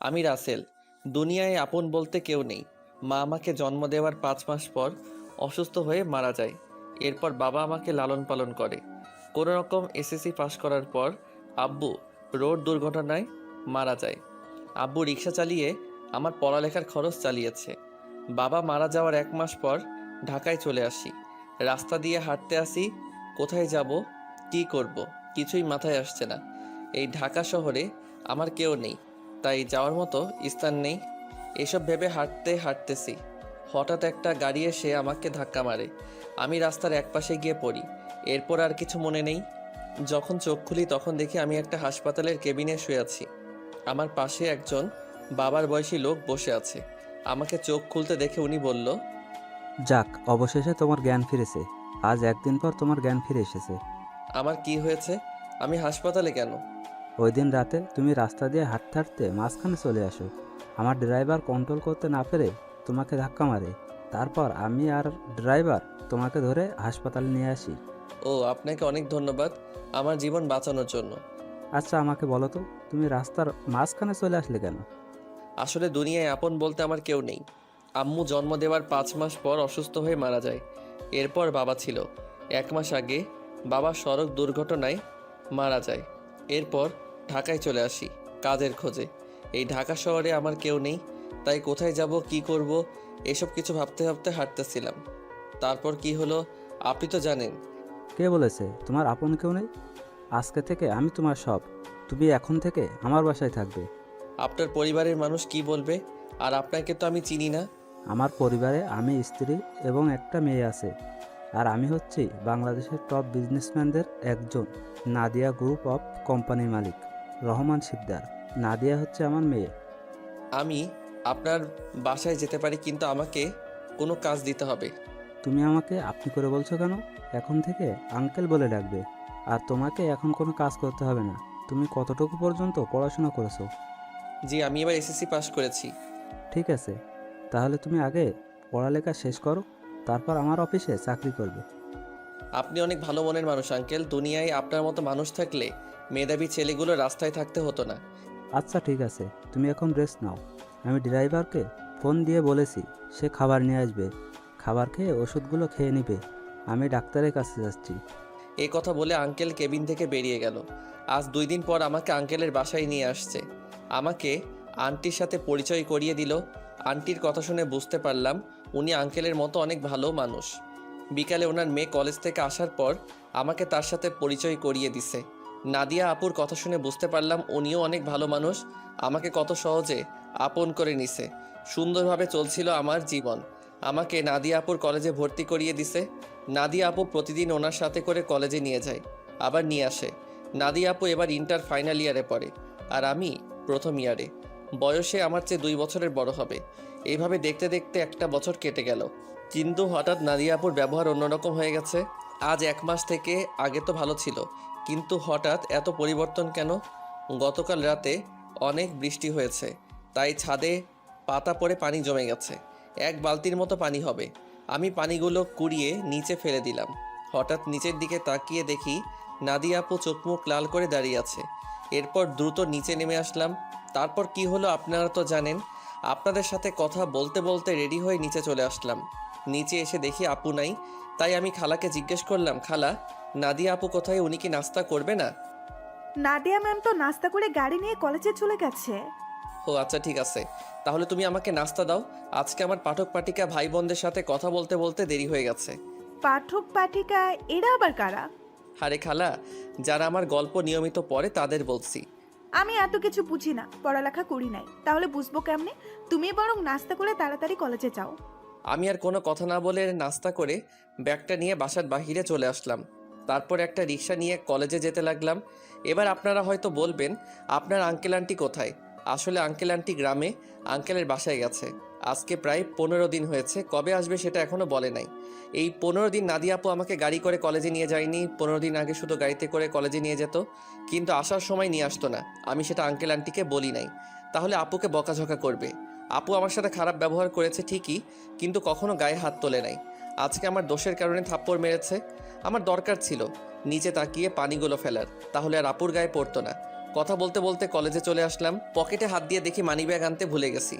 আমি রাসেল। দুনিয়ায় আপন বলতে কেউ নেই। মা আমাকে জন্ম দেওয়ার 5 মাস পর অসুস্থ হয়ে মারা যায়। এরপর বাবা আমাকে লালন পালন করে। কোনো রকম এসএসসি পাশ করার পর আব্বু রোড দুর্ঘটনায় মারা যায়। আব্বু রিক্সা চালিয়ে আমার পড়ালেখার খরচ চালিয়েছে। বাবা মারা যাওয়ার 1 মাস পর ঢাকায় চলে আসি। রাস্তা দিয়ে হাঁটতে আসি, কোথায় যাব, কী করব, কিছুই মাথায় আসছে না। এই ঢাকা শহরে আমার কেউ নেই, তাই যাওয়ার মতো স্থান নেই। এসব ভেবে হাঁটতে হাঁটতেছি, হঠাৎ একটা গাড়ি এসে আমাকে ধাক্কা মারে। আমি রাস্তার একপাশে গিয়ে পড়ি। এরপর আর কিছু মনে নেই। যখন চোখ খুলি তখন দেখি আমি একটা হাসপাতালের কেবিনে শুয়ে আছি। আমার পাশে একজন বাবার বয়সী লোক বসে আছে। আমাকে চোখ খুলতে দেখে উনি বলল, যাক, অবশেষে তোমার জ্ঞান ফিরেছে। আজ একদিন পর তোমার জ্ঞান ফিরে এসেছে। আমার কি হয়েছে? আমি হাসপাতালে কেন? ওই দিন রাতে তুমি রাস্তা দিয়ে হাঁটতে হাঁটতে মাঝখানে চলে আসো। আমার ড্রাইভার কন্ট্রোল করতে না পেরে তোমাকে ধাক্কা মারে। তারপর আমি আর ড্রাইভার তোমাকে ধরে হাসপাতালে নিয়ে আসি। ও, আপনাকে অনেক ধন্যবাদ আমার জীবন বাঁচানোর জন্য। আচ্ছা, আমাকে বলো তো, তুমি রাস্তার মাঝখানে চলে আসলে কেন? আসলে দুনিয়ায় আপন বলতে আমার কেউ নেই। আম্মু জন্ম দেওয়ার 5 মাস পর অসুস্থ হয়ে মারা যায়। এরপর বাবা ছিল। 1 মাস আগে বাবা সড়ক দুর্ঘটনায় মারা যায়। এরপর ঢাকায় চলে আসি কাজের খোঁজে। এই ঢাকা শহরে আমার কেউ নেই, তাই কোথায় যাব, কি করব, এসব কিছু ভাবতে ভাবতে হাঁটতেছিলাম। তারপর কি হলো আপনি তো জানেন। কে বলেছে তোমার আপন কেউ নেই? আজকে থেকে আমি তোমার সব। তুমি এখন থেকে আমার বাসায় থাকবে। আপনার পরিবারের মানুষ কি বলবে? আর আপনাকে তো আমি চিনি না। আমার পরিবারে আমি, স্ত্রী এবং একটা মেয়ে আছে। আর আমি হচ্ছি বাংলাদেশের টপ বিজনেসম্যানদের একজন, নাদিয়া গ্রুপ অফ কোম্পানির মালিক রহমান শিকদার। নাদিয়া হচ্ছে আমার মেয়ে। আমি আপনার বাসায় যেতে পারি, কিন্তু আমাকে কোনো কাজ দিতে হবে। তুমি আমাকে আপনি করে বলছো কেন? এখন থেকে আঙ্কেল বলে ডাকবে। আর তোমাকে এখন কোনো কাজ করতে হবে না। তুমি কতটুকু পর্যন্ত পড়াশোনা করেছো? জি, আমি এবার এসএসসি পাস করেছি। ঠিক আছে, তাহলে তুমি আগে পড়ালেখা শেষ করো, তারপর আমার অফিসে চাকরি করবে। আপনি অনেক ভালো মনের মানুষ আঙ্কেল। দুনিয়ায় আপনার মতো মানুষ থাকলে মেধাবী ছেলেগুলো রাস্তায় থাকতে হতো না। আচ্ছা ঠিক আছে, তুমি এখন রেস্ট নাও। আমি ড্রাইভারকে ফোন দিয়ে বলেছি, সে খাবার নিয়ে আসবে। খাবার খেয়ে ওষুধগুলো খেয়ে নিবে। আমি ডাক্তারের কাছে যাচ্ছি। এই কথা বলে আঙ্কেল কেবিন থেকে বেরিয়ে গেল। আজ 2 দিন পর আমাকে আঙ্কেলের বাসায় নিয়ে আসছে। আমাকে আন্টির সাথে পরিচয় করিয়ে দিল। আন্টির কথা শুনে বুঝতে পারলাম উনি আঙ্কেলের মতো অনেক ভালো মানুষ। বিকালে ওনার মেয়ে কলেজ থেকে আসার পর আমাকে তার সাথে পরিচয় করিয়ে দিছে। নাদিয়া আপুর কথা শুনে বুঝতে পারলাম উনিও অনেক ভালো মানুষ। আমাকে কত সহজে আপন করে নিছে। সুন্দরভাবে চলছিল আমার জীবন। আমাকে নাদিয়া আপুর কলেজে ভর্তি করিয়ে দিছে। নাদিয়া আপু প্রতিদিন ওনার সাথে করে কলেজে নিয়ে যায়, আবার নিয়ে আসে। নাদিয়া আপু এবার ইন্টার ফাইনাল ইয়ারে পড়ে, আর আমি প্রথম ইয়ারে। বয়সে আমার চেয়ে 2 বছরের বড় হবে। এইভাবে দেখতে দেখতে একটা বছর কেটে গেল। কিন্তু হঠাৎ নাদিয়া আপুর ব্যবহার অন্যরকম হয়ে গেছে। আজ 1 মাস থেকে, আগে তো ভালো ছিল, কিন্তু হঠাৎ এত পরিবর্তন কেন? গতকাল রাতে অনেক বৃষ্টি হয়েছে, তাই ছাদে পাতা পড়ে পানি জমে গেছে। 1 বালতির মতো পানি হবে। আমি পানিগুলো কুড়িয়ে নিচে ফেলে দিলাম। হঠাৎ নিচের দিকে তাকিয়ে দেখি নাদিয়া আপু চোখ মুখ লাল করে দাঁড়িয়ে আছে। এরপর দ্রুত নিচে নেমে আসলাম। তারপর কি হলো আপনারা তো জানেন। আপনাদের সাথে কথা বলতে বলতে রেডি হয়ে নিচে চলে আসলাম। নিচে এসে দেখি আপু নাই, তাই আমি খালাকে জিজ্ঞেস করলাম, খালা, নাদিয়া আপু কোথায়? উনি কি নাস্তা করবে না? নাদিয়া ম্যাম তো নাস্তা করে গাড়ি নিয়ে কলেজে চলে গেছে। ও আচ্ছা, ঠিক আছে, তাহলে তুমি আমাকে নাস্তা দাও। আজকে আমার পাঠক পাঠিকা ভাই বোনদের সাথে কথা বলতে বলতে দেরি হয়ে গেছে। পাঠক পাঠিকা এরা আবার কারা? আরে খালা, যারা আমার গল্প নিয়মিত পড়ে তাদের বলছি। আমি এত কিছু বুঝি না, পড়ালেখা করি নাই, তাহলে বুঝবো কেমনে? তুমি বরং নাস্তা করে তাড়াতাড়ি কলেজে যাও। আমি আর কোনো কথা না বলে নাস্তা করে ব্যাগটা নিয়ে বাসার বাহিরে চলে আসলাম। তারপর একটা রিক্সা নিয়ে কলেজে যেতে লাগলাম। এবার আপনারা হয়তো বলবেন, আপনার আঙ্কেল আন্টি কোথায়? আসলে আঙ্কেল আন্টি গ্রামে আঙ্কেলের বাসায় গেছে। আজকে প্রায় 15 দিন হয়েছে। কবে আসবে সেটা এখনও বলে নাই। এই 15 দিন নাদিয়া আপু আমাকে গাড়ি করে কলেজে নিয়ে যায়নি। 15 দিন আগে শুধু গাড়িতে করে কলেজে নিয়ে যেত, কিন্তু আসার সময় নিয়ে আসতো না। আমি সেটা আঙ্কেল আন্টিকে বলি নাই, তাহলে আপুকে বকাঝকা করবে। আপু আমার সাথে খারাপ ব্যবহার করেছে ঠিকই, কিন্তু কখনো গায়ে হাত তোলে নাই। আজকে আমার দোষের কারণে থাপ্পড় মেরেছে। আমার দরকার ছিল নিচে তাকিয়ে পানিগুলো ফেলার, তাহলে আর আপুর গায়ে পড়তো না। কথা বলতে বলতে কলেজে চলে আসলাম। পকেটে হাত দিয়ে দেখি মানিব্যাগ আনতে ভুলে গেছি।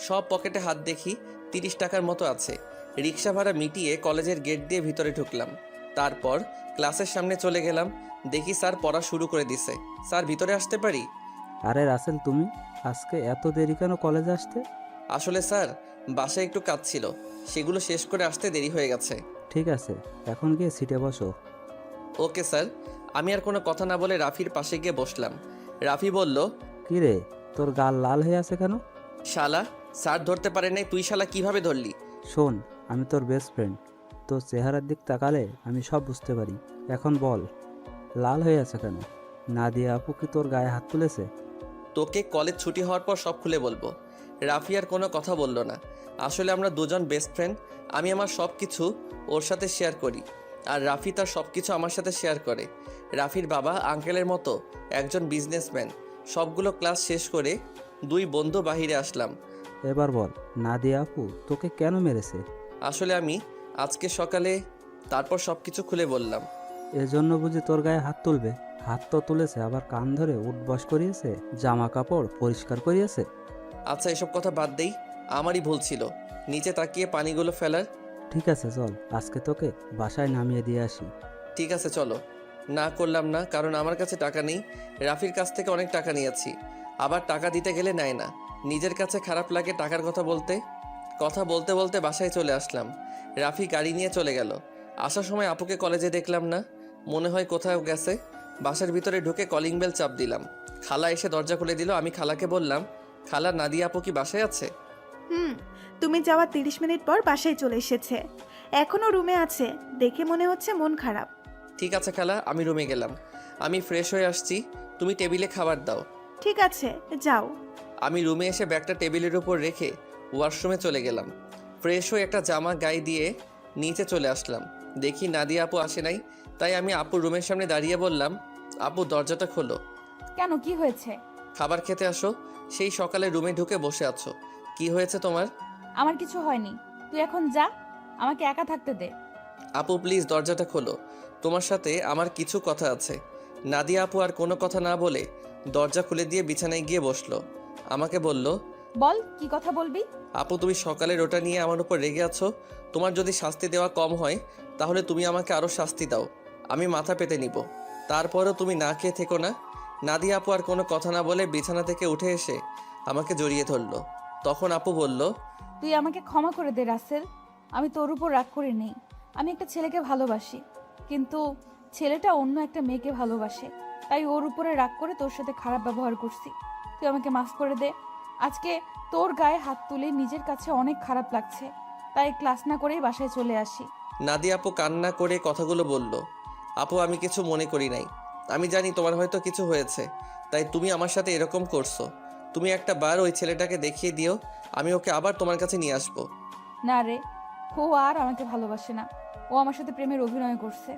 সব পকেটে হাত দেখি 30 টাকার মতো আছে। রিক্সা ভাড়া মিটিয়ে কলেজের গেট দিয়ে ভিতরে ঢুকলাম। তারপর ক্লাসের সামনে চলে গেলাম। দেখি স্যার পড়া শুরু করে দিছে। স্যার ভিতরে আসতে পারি? আরে রাসেল, তুমি আজকে এত দেরি কেন কলেজে আসতে? আসলে স্যার বাসায় একটু কাজ ছিল, সেগুলো শেষ করে আসতে দেরি হয়ে গেছে। ঠিক আছে, এখন গিয়ে সিটে বসো। Okay sir. আমি আর কোনো কথা না বলে রাফির পাশে গিয়ে বসলাম। রাফি বলল, কি রে, তোর গাল লাল হয়ে আছে কেন? শালা, স্যার ধরতে পারে নাই, তুই শালা কিভাবে ধরলি? শোন, আমি তোর বেস্ট ফ্রেন্ড। তোর চেহারার দিক তাকালে আমি সব বুঝতে পারি। এখন বল, লাল হয়ে আছে কেন? নাদিয়া আপু কি তোর গায়ে হাত তুলেছে? তোকে কলেজ ছুটি হওয়ার পর সব খুলে বলবো। রাফি আর কোনো কথা বলল না। আসলে আমরা দুজন বেস্ট ফ্রেন্ড। আমি আমার সব কিছু ওর সাথে শেয়ার করি, আর রাফি তার সব কিছু আমার সাথে শেয়ার করে। রাফির বাবা আঙ্কেলের মতো একজন বিজনেসম্যান। সবগুলো ক্লাস শেষ করে দুই বন্ধু বাহিরে আসলাম। এবার বল, নাদিয়া আপু তোকে কেন মেরেছে? আসলে আমি আজকে সকালে, তারপর সব কিছু খুলে বললাম। এজন্য বুঝি তোর গায়ে হাত তুলবে? হাত তো তুলেছে, আবার কান ধরে উঠবস করিয়েছে, জামা কাপড় পরিষ্কার করিয়েছে। আচ্ছা, এসব কথা বাদ দেই, আমারই ভুল ছিল নিচে তাকিয়ে পানিগুলো ফেলার। ঠিক আছে চল, আজকে তোকে বাসায় নামিয়ে দিয়ে আসি। ঠিক আছে চলো। না করলাম না, কারণ আমার কাছে টাকা নেই। রাফির কাছ থেকে অনেক টাকা নিয়েছি, আবার টাকা দিতে গেলে নেয় না। নিজের কাছে খারাপ লাগে টাকার কথা বলতে। কথা বলতে বলতে বাসায় চলে আসলাম। রাফি গাড়ি নিয়ে চলে গেল। আসার সময় আপুকে কলেজে দেখলাম না, মনে হয় কোথাও গেছে। বাসার ভিতরে ঢুকে কলিং বেল চাপ দিলাম। খালা এসে দরজা খুলে দিল। আমি খালাকে বললাম, খালা, নাদিয়া আপু কি বাসায় আছে? তুমি যাওয়ার 30 মিনিট পর বাসায় চলে এসেছে। এখনো রুমে আছে, দেখে মনে হচ্ছে মন খারাপ। ঠিক আছে খালা, আমি রুমে গেলাম। আমি ফ্রেশ হয়ে আসছি, তুমি টেবিলে খাবার দাও। ঠিক আছে, যাও। আমি রুমে এসে ব্যাগটা টেবিলের উপর রেখে ওয়াশরুমে চলে গেলাম। ফ্রেশ হয়ে একটা জামা গায়ে দিয়ে নিচে চলে আসলাম। দেখি নাদিয়া আপু আসে নাই, তাই আমি আপুর রুমের সামনে দাঁড়িয়ে বললাম, আপু দরজাটা খোলো। কেন, কি হয়েছে? খাবার খেতে আসো। সেই সকালে রুমে ঢুকে বসে আছো, কি হয়েছে তোমার? আমার কিছু হয়নি, তুই এখন যা, আমাকে একা থাকতে দে। আপু প্লিজ দরজাটা খোলো, তোমার সাথে আমার কিছু কথা আছে। নাদিয়া আপু আর কোনো কথা না বলে দরজা খুলে দিয়ে বিছানায় গিয়ে বসলো। আমাকে বলল, বল, কি কথা বলবি? আপু তুমি সকালের ওটা নিয়ে আমার উপর রেগে আছো। তোমার যদি শাস্তি দেওয়া কম হয় তাহলে তুমি আমাকে আরও শাস্তি দাও, আমি মাথা পেতে নিব। তারপরও তুমি না খেয়ে থেকো না। নাদিয়া আপু আর কোনো কথা না বলে বিছানা থেকে উঠে এসে আমাকে জড়িয়ে ধরলো। তখন আপু বলল, তুই আমাকে ক্ষমা করে দে রাসেল, আমি তোর উপর রাগ করে নেই। আমি একটা ছেলেকে ভালোবাসি, কিন্তু ছেলেটা অন্য একটা মেয়েকে ভালোবাসে, তাই ওর উপরে রাগ করে তোর সাথে খারাপ ব্যবহার করছি। তুই আমাকে মাফ করে দে। আজকে তোর গায়ে হাত তুলে নিজের কাছে অনেক খারাপ লাগছে, তাই ক্লাস না করেই বাসায় চলে আসি। নাদিয়া আপু কান্না করে কথাগুলো বলল। আপু আমি কিছু মনে করি নাই, আমি জানি তোমার হয়তো কিছু হয়েছে, তাই তুমি আমার সাথে এরকম করছো। তুমি একটা বার ওই ছেলেটাকে দেখিয়ে দিও, আমি ওকে আবার তোমার কাছে নিয়ে আসবো। না রে, ও আর আমাকে ভালোবাসে না, ও আমার সাথে প্রেমের অভিনয় করছে,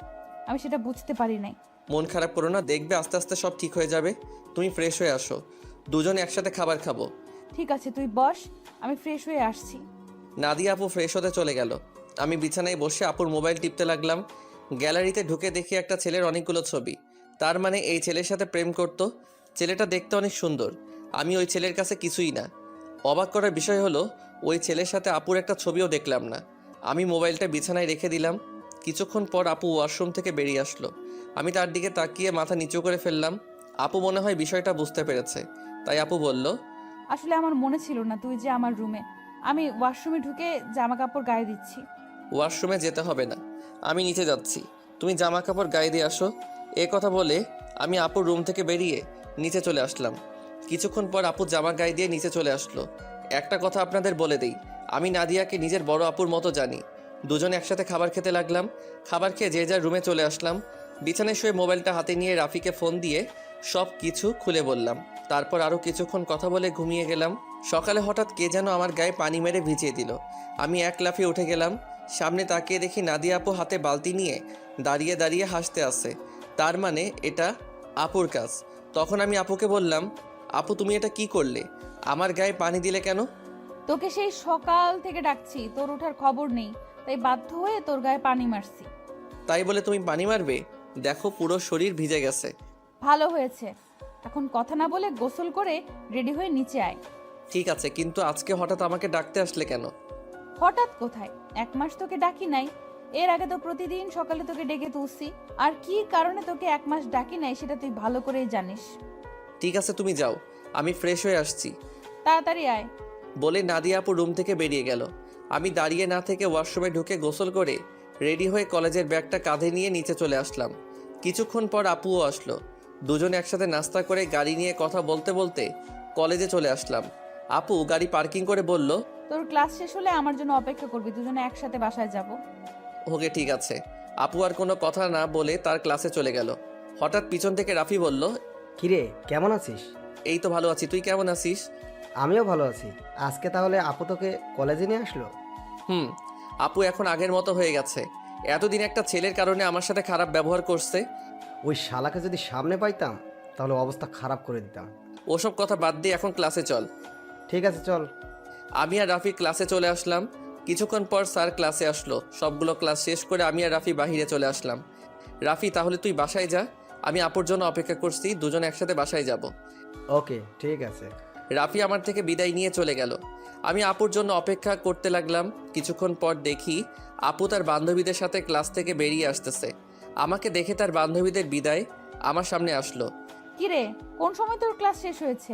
আমি সেটা বুঝতে পারি নাই। মন খারাপ করো না, দেখবে আস্তে আস্তে সব ঠিক হয়ে যাবে। তুমি ফ্রেশ হয়ে আসো, দুজনে একসাথে খাবার খাবো। ঠিক আছে, তুই বস, আমি ফ্রেশ হয়ে আসছি। নাদিয়া আপু ফ্রেশ হতে চলে গেল। আমি বিছানায় বসে আপুর মোবাইল টিপতে লাগলাম। গ্যালারিতে ঢুকে দেখি একটা ছেলের অনেকগুলো ছবি। তার মানে এই ছেলের সাথে প্রেম করত। ছেলেটা দেখতে অনেক সুন্দর, আমি ওই ছেলের কাছে কিছুই না। অবাক করার বিষয় হলো, ওই ছেলের সাথে আপুর একটা ছবিও দেখলাম না। আমি মোবাইলটা বিছানায় রেখে দিলাম। কিছুক্ষণ পর আপু ওয়াশরুম থেকে বেরিয়ে আসলো। আমি তার দিকে তাকিয়ে মাথা নিচু করে ফেললাম। আপু মনে হয় বিষয়টা বুঝতে পেরেছে, তাই আপু বলল, আসলে আমার মনে ছিল না তুই যে আমার রুমে, আমি ওয়াশরুমে ঢুকে জামা কাপড় গায়ে দিচ্ছি। ওয়াশরুমে যেতে হবে না, আমি নিচে যাচ্ছি, তুমি জামা কাপড় গায়ে দিয়ে আসো। এ কথা বলে আমি আপুর রুম থেকে বেরিয়ে নিচে চলে আসলাম। কিছুক্ষণ পর আপু জামা গায়ে দিয়ে নিচে চলে আসলো। একটা কথা আপনাদের বলে দেই, আমি নাদিয়াকে নিজের বড় আপুর মতো জানি। দুজনে একসাথে খাবার খেতে লাগলাম। খাবার খেয়ে যে যার রুমে চলে আসলাম। বিছানায় শুয়ে মোবাইলটা হাতে নিয়ে রাফিকে ফোন দিয়ে সব কিছু খুলে বললাম। তারপর আরও কিছুক্ষণ কথা বলে ঘুমিয়ে গেলাম। সকালে হঠাৎ কে যেন আমার গায়ে পানি মেরে ভিজিয়ে দিল। আমি এক লাফিয়ে উঠে গেলাম। সামনে তাকিয়ে দেখি নাদিয়া আপু হাতে বালতি নিয়ে দাঁড়িয়ে দাঁড়িয়ে হাসতে আসে। তার মানে এটা আপুর কাজ। তখন আমি আপুকে বললাম, আপু তুমি এটা কি করলে? আমার গায়ে পানি দিলে কেন? তোকে সেই সকাল থেকে ডাকছি, তোর ওঠার খবর নেই, তাই বাধ্য হয়ে তোর গায়ে পানি মারছি। তাই বলে তুমি পানি মারবে? দেখো পুরো শরীর ভিজে গেছে। ভালো হয়েছে, এখন কথা না বলে গোসল করে রেডি হয়ে নিচে আয়। ঠিক আছে, কিন্তু আজকে হঠাৎ আমাকে ডাকতে আসলে কেন? হঠাৎ কোথায়, 1 মাস তোকে ডাকি নাই। এর আগে তো প্রতিদিন সকালে তোকে ডেকে তুলছি। আর কি কারণে তোকে 1 মাস ডাকি নাই সেটা তুই ভালো করেই জানিস। ঠিক আছে, তুমি যাও, আমি ফ্রেশ হয়ে আসছি। তাড়াতাড়ি আয়। বলে নাদিয়া আপু রুম থেকে বেরিয়ে গেল। আমি দাঁড়িয়ে না থেকে ওয়াশরুমে ঢুকে গোসল করে রেডি হয়ে কলেজের ব্যাগটা কাঁধে নিয়ে নিচে চলে আসলাম। কিছুক্ষণ পর আপুও আসলো। দুজনে একসাথে নাস্তা করে গাড়ি নিয়ে কথা বলতে বলতে কলেজে চলে আসলাম। আপু গাড়ি পার্কিং করে বলল, তোর ক্লাস শেষ হলে আমার জন্য অপেক্ষা করবি, দুজনে একসাথে বাসায় যাব। ওকে ঠিক আছে। আপু আর কোনো কথা না বলে তার ক্লাসে চলে গেল। হঠাৎ পিছন থেকে রাফি বলল, কিরে কেমন আছিস? এই তো ভালো আছি, তুই কেমন আছিস? আমিও ভালো আছি। আজকে তাহলে আপু তোকে কলেজে নিয়ে আসলো? হুম, আপু এখন আগের মতো হয়ে গেছে। এতদিন একটা ছেলের কারণে আমার সাথে খারাপ ব্যবহার করছে। ওই শালাকে যদি সামনে পাইতাম তাহলে অবস্থা খারাপ করে দিতাম। ওসব কথা বাদ দিয়ে এখন ক্লাসে চল। ঠিক আছে চল। আমি আর রাফি ক্লাসে চলে আসলাম। কিছুক্ষণ পর স্যার ক্লাসে আসলো। সবগুলো ক্লাস শেষ করে আমি আর রাফি বাহিরে চলে আসলাম। রাফি তাহলে তুই বাসায় যা, আমি আপুর জন্য অপেক্ষা করছি, দুজনে একসাথে বাসায় যাব। ওকে ঠিক আছে। রাফি আমার থেকে বিদায় নিয়ে চলে গেল। আমি আপুর জন্য অপেক্ষা করতে লাগলাম। কিছুক্ষণ পর দেখি আপু তার বান্ধবীদের সাথে ক্লাস থেকে বেরিয়ে আসতেছে। আমাকে দেখে তার বান্ধবীদের বিদায় আমার সামনে আসলো। কিরে, কোন সময় তোর ক্লাস শেষ হয়েছে?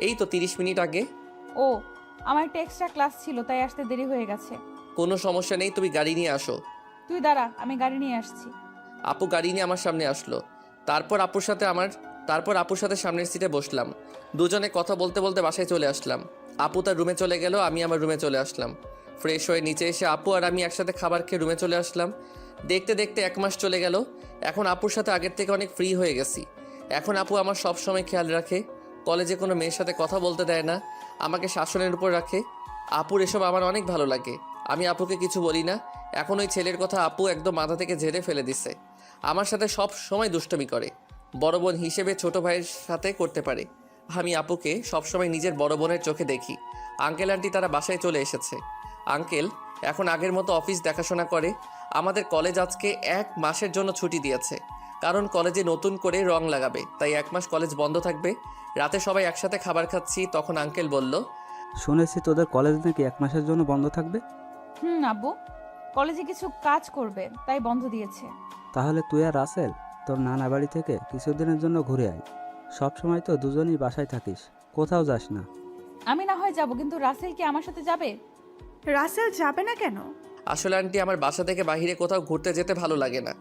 এই তো 30 মিনিট আগে। ও, আমার একটা এক্সট্রা ক্লাস ছিল তাই আসতে দেরি হয়ে গেছে। কোনো সমস্যা নেই, তুমি গাড়ি নিয়ে আসো। তুই দাঁড়া, আমি গাড়ি নিয়ে আসছি। আপু গাড়ি নিয়ে আমার সামনে আসলো। তারপর আপুর সাথে সামনের সিটে বসলাম। দুজনে কথা বলতে বলতে বাসায় চলে আসলাম। আপু তার রুমে চলে গেল, আমি আমার রুমে চলে আসলাম। ফ্রেশ হয়ে নিচে এসে আপু আর আমি একসাথে খাবার খেয়ে রুমে চলে আসলাম। দেখতে দেখতে 1 মাস চলে গেল। এখন আপুর সাথে আগের থেকে অনেক ফ্রি হয়ে গেছি। এখন আপু আমার সব সময় খেয়াল রাখে। কলেজে কোনো মেয়ের সাথে কথা বলতে দেয় না, আমাকে শাসনের উপর রাখে। আপুর এসব আমার অনেক ভালো লাগে। আমি আপুকে কিছু বলি না। এখন ওই ছেলের কথা আপু একদম মাথা থেকে ঝেড়ে ফেলে দিছে। আমার সাথে সব সময় দুষ্টমি করে, বড় বোন হিসেবে ছোট ভাইয়ের সাথে করতে পারে। আমি আপুকে সবসময় নিজের বড় বোনের চোখে দেখি। আঙ্কেল আন্টি তারা বাসায় চলে এসেছে। আঙ্কেল এখন আগের মতো অফিস দেখাশোনা করে। আমাদের কলেজ আজকে 1 মাসের জন্য ছুটি দিয়েছে, কারণ কলেজে নতুন করে রং লাগাবে, তাই 1 মাস কলেজ বন্ধ থাকবে। রাতে সবাই একসাথে খাবার খাচ্ছি, তখন আঙ্কেল বলল, শুনেছি তোদের কলেজ নাকি 1 মাসের জন্য বন্ধ থাকবে। আব্বু কলেজে কিছু কাজ করবে তাই বন্ধ দিয়েছে। তাহলে তুই আর রাসেল তোর নানা বাড়ি থেকে কিছুদিনের জন্য ঘুরে আয়। সব সময় তো দুজনেই বাসায় থাকিস, কোথাও যাস না। আমি না হয় যাব, কিন্তু রাসেল কি আমার সাথে যাবে? রাসেল যাবে না কেন? আসলে আন্টি আমার বাসা থেকে বাইরে কোথাও ঘুরতে যেতে ভালো লাগে না।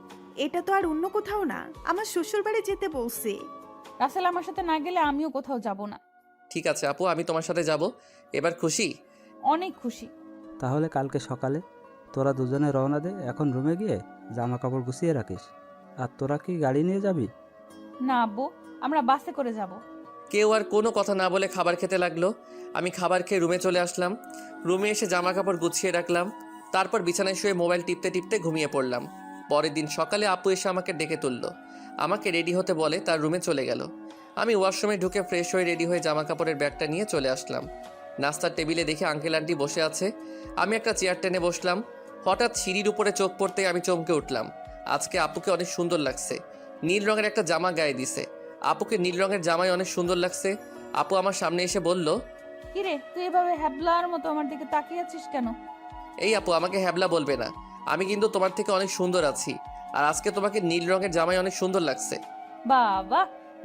এটা তো আর অন্য কোথাও না, আমার শ্বশুর বাড়ি যেতে বলছি। রাসেল আমার সাথে না গেলে আমিও কোথাও যাব না। ঠিক আছে আপু, আমি তোমার সাথে যাব। এবার খুশি? অনেক খুশি। তাহলে কালকে সকালে তোরা দুজনে রওনা দে। এখন রুমে গিয়ে জামা কাপড় গুছিয়ে রাখিস। আর তোরা কি গাড়ি নিয়ে যাবি? না আব্বু, আমরা বাসে করে যাব। কেউ আর কোনো কথা না বলে খাবার খেতে লাগলো। আমি খাবার খেয়ে রুমে চলে আসলাম। রুমে এসে জামা কাপড় গুছিয়ে রাখলাম। তারপর বিছানায় শুয়ে মোবাইল টিপতে টিপতে ঘুমিয়ে পড়লাম। পরের দিন সকালে আপু এসে আমাকে ডেকে তুললো, আমাকে রেডি হতে বলে তার রুমে চলে গেল। আমি ওয়াশরুমে ঢুকে ফ্রেশ হয়ে রেডি হয়ে জামা কাপড়ের ব্যাগটা নিয়ে চলে আসলাম। নাস্তার টেবিলে দেখে আঙ্কেল আন্টি বসে আছে। আমি একটা চেয়ার টেনে বসলাম। হঠাৎ সিঁড়ির উপরে চোখ পড়তে আমি চমকে উঠলাম। আজকে আপুকে অনেক সুন্দর লাগছে। নীল রঙের একটা জামা গায়ে দিছে। আপুকে নীল রঙের জামায় অনেক সুন্দর লাগছে। আপু আমার সামনে এসে বলল, কিরে, তুই এভাবে হ্যাবলার মতো আমার দিকে তাকিয়ে আছিস কেন? এই আপু আমাকে হ্যাবলা বলবে না, আমি কিন্তু তোমার থেকে অনেক সুন্দর আছি। আর আজকে তোমাকে নীল রঙের জামায় অনেক সুন্দর লাগছে। বাবা,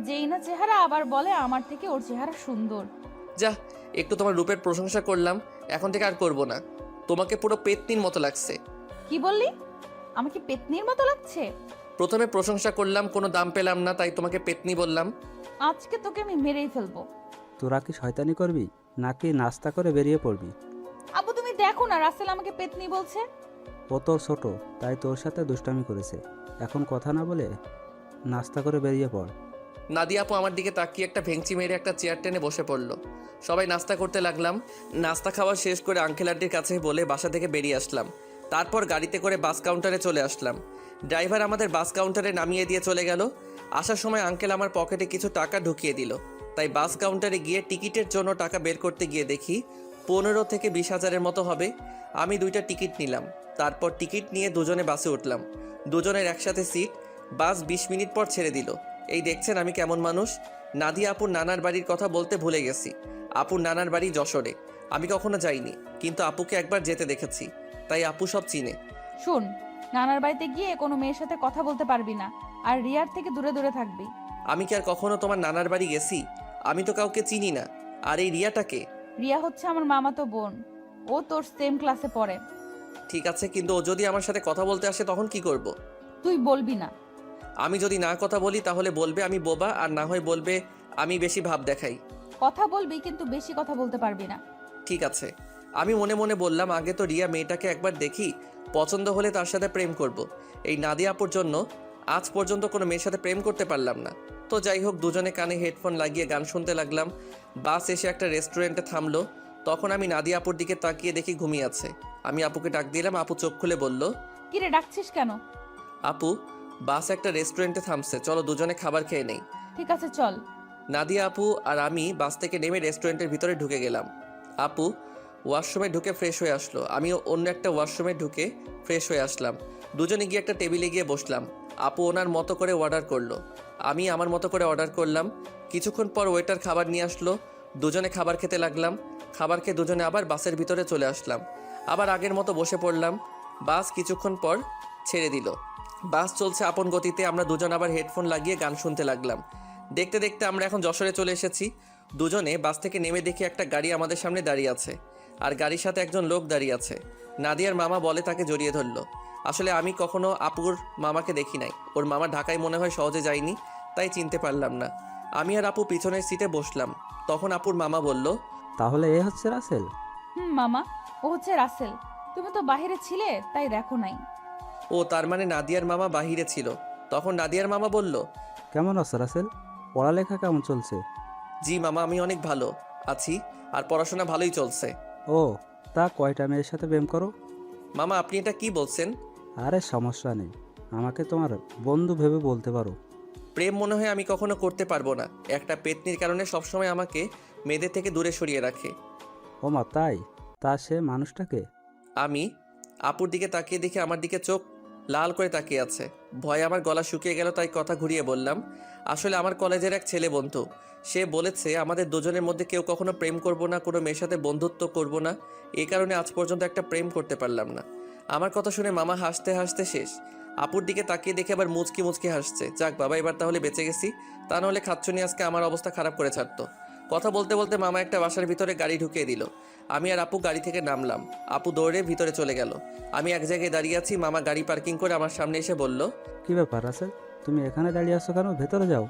যেই না চেহারা আবার বলে আমার থেকে ওর চেহারা সুন্দর। যা, একটু তোমার রূপের প্রশংসা করলাম, এখন থেকে আর করব না। তোমাকে পুরো পেতনির মতো লাগছে। কি বললি? আমাকে পেতনির মতো লাগছে? প্রথমে প্রশংসা করলাম, কোনো দাম পেলাম না, তাই তোমাকে পেতনি বললাম। আজকে তোকে আমি মেরেই ফেলবো। তোরা কি শয়তানি করবি নাকি নাস্তা করে বেরিয়ে পড়বি? আব্বু তুমি দেখো না, রাসেল আমাকে পেতনি বলছে। ও তোর ছোট, তাই তোর সাথে দুষ্টামি করেছে। এখন কথা না বলে নাস্তা করে বেরিয়ে পড়। নাদিয়া আপু আমার দিকে তাকিয়ে একটা ভেঙচি মেরে একটা চেয়ার টেনে বসে পড়লো। সবাই নাস্তা করতে লাগলাম। নাস্তা খাওয়া শেষ করে আঙ্কেল আন্টির কাছে বলে বাসা থেকে বেরিয়ে আসলাম। তারপর গাড়িতে করে বাস কাউন্টারে চলে আসলাম। ড্রাইভার আমাদের বাস কাউন্টারে নামিয়ে দিয়ে চলে গেল। আসার সময় আঙ্কেল আমার পকেটে কিছু টাকা ঢুকিয়ে দিল। তাই বাস কাউন্টারে গিয়ে টিকিটের জন্য টাকা বের করতে গিয়ে দেখি 15 থেকে 20 হাজারের মতো হবে। আমি 2টা টিকিট নিলাম। তারপর টিকিট নিয়ে দুজনে বাসে উঠলাম। দুজনের একসাথে সিট। বাস 20 মিনিট পর ছেড়ে দিল। এই দেখছেন আমি কেমন মানুষ। নাদিয়া আপুর নানার বাড়ির কথা বলতে ভুলে গেছি। আপুর নানার বাড়ি যশোরে। আমি কখনো যাইনি, কিন্তু আপুকে একবার যেতে দেখেছি, তাই আপু সব চিনে। শোন, নানার বাড়িতে গিয়ে কোনো মেয়ের সাথে কথা বলতে পারবি না, আর রিয়ার থেকে দূরে দূরে থাকবি। আমি কি আর কখনো তোমার নানার বাড়ি গেছি? আমি তো কাউকে চিনি না। আর এই রিয়াটাকে? রিয়া হচ্ছে আমার মামাতো বোন, ও তোর সেম ক্লাসে পড়ে। ঠিক আছে, কিন্তু ও যদি আমার সাথে কথা বলতে আসে তখন কি করব? তুই বলবি না। আমি যদি না কথা বলি তাহলে বলবে আমি বোবা, আর না হয় বলবে আমি বেশি ভাব দেখাই। কথা বলবি, কিন্তু বেশি কথা বলতে পারবি না। ঠিক আছে। আমি মনে মনে বললাম, আগে তো রিয়া মেয়েটাকে একবার দেখি, পছন্দ হলে তার সাথে প্রেম করব। এই নাদিয়া আপুর জন্য আজ পর্যন্ত কোনো মেয়ের সাথে প্রেম করতে পারলাম না। তো যাই হোক, দুজনে কানে হেডফোন লাগিয়ে গান শুনতে লাগলাম। বাস এসে একটা রেস্টুরেন্টে থামলো। তখন আমি নাদিয়া আপুর দিকে তাকিয়ে দেখি ঘুমিয়ে আছে। আমি আপুকে ডাক দিলাম। আপু চোখ খুলে বলল, কিরে ডাকছিস কেন? আপু, বাস একটা রেস্টুরেন্টে থামছে, চলো দুজনে খাবার খেয়ে নেই। ঠিক আছে চল। নাদিয়া আপু আর আমি বাস থেকে নেমে রেস্টুরেন্টের ভিতরে ঢুকে গেলাম। আপু ওয়াশরুমে ঢুকে ফ্রেশ হয়ে আসলো, আমিও অন্য একটা ওয়াশরুমে ঢুকে ফ্রেশ হয়ে আসলাম। দুজনে গিয়ে একটা টেবিলে গিয়ে বসলাম। আপু ওনার মতো করে অর্ডার করলো, আমি আমার মতো করে অর্ডার করলাম। কিছুক্ষণ পর ওয়েটার খাবার নিয়ে আসলো, দুজনে খাবার খেতে লাগলাম। খাবার খেয়ে দুজনে আবার বাসের ভিতরে চলে আসলাম, আবার আগের মতো বসে পড়লাম। বাস কিছুক্ষণ পর ছেড়ে দিল। বাস চলছে আপন গতিতে, আমরা দুজন আবার হেডফোন লাগিয়ে গান শুনতে লাগলাম। দেখতে দেখতে আমরা এখন যশোরে চলে এসেছি। দুজনে বাস থেকে নেমে দেখি একটা গাড়ি আমাদের সামনে দাঁড়িয়ে আছে, আর গাড়ির সাথে একজন লোক দাঁড়িয়ে আছে। নাদিয়ার মামা বলে তাকে জড়িয়ে ধরলো। আসলে আমি কখনো আপুর মামাকে দেখি নাই, ওর মামা ঢাকায় মনে হয় সহজে যায়নি, তাই চিনতে পারলাম না। আমি আর আপু পিছনের সিটে বসলাম। তখন আপুর মামা বলল, তাহলে এ হচ্ছে রাসেল? মামা, ও হচ্ছে রাসেল। তুমি তো বাইরে ছিলে, তাই দেখো নাই। ও তার মানে নাদিয়ার মামা বাহিরে ছিল। তখন নাদিয়ার মামা বলল, কেমন আছো রাসেল? পড়ালেখা কেমন চলছে? জি মামা, আমি অনেক ভালো আছি, আর পড়াশোনা ভালোই চলছে। ও, তা কয়টা মেয়ের সাথে প্রেম করো? মামা আপনি এটা কি বলছেন? আরে সমস্যা নেই, আমাকে তোমার বন্ধু ভেবে বলতে পারো। প্রেম মনে হয় আমি কখনো করতে পারবো না। একটা পেতনির কারণে সবসময় আমাকে মেয়েদের থেকে দূরে সরিয়ে রাখে। ও মা, তাই? তা সে মানুষটাকে? আমি আপুর দিকে তাকিয়ে দেখি আমার দিকে চোখ লাল করে তাকিয়ে আছে। ভয়ে আমার গলা শুকিয়ে গেল, তাই কথা ঘুরিয়ে বললাম, আসলে আমার কলেজের এক ছেলে বন্ধু। সে বলেছে আমাদের দুজনের মধ্যে কেউ কখনো প্রেম করব না, কোনো মেয়ের সাথে বন্ধুত্ব করব না। এই কারণে আজ পর্যন্ত একটা প্রেম করতে পারলাম না। আমার কথা শুনে মামা হাসতে হাসতে শেষ। আপুর দিকে তাকিয়ে দেখে আবার মুচকি মুচকি হাসছে। যাক বাবা, এবার তাহলে বেঁচে গেছি। তা নাহলে খাচ্ছনি আজকে আমার অবস্থা খারাপ করে ছাড়তো। কথা বলতে বলতে মামা একটা বাসার ভিতরে গাড়ি ঢুকিয়ে দিল। আমি আর আপু গাড়ি থেকে নামলাম। আপু দৌড়ে ভিতরে চলে গেল। আমি এক জায়গায় দাঁড়িয়ে আছি। মামা গাড়ি পার্কিং করে আমার সামনে এসে বলল, কি ব্যাপার রাসেল, তুমি এখানে দাঁড়িয়ে আছো কেন? ভেতরে যাও।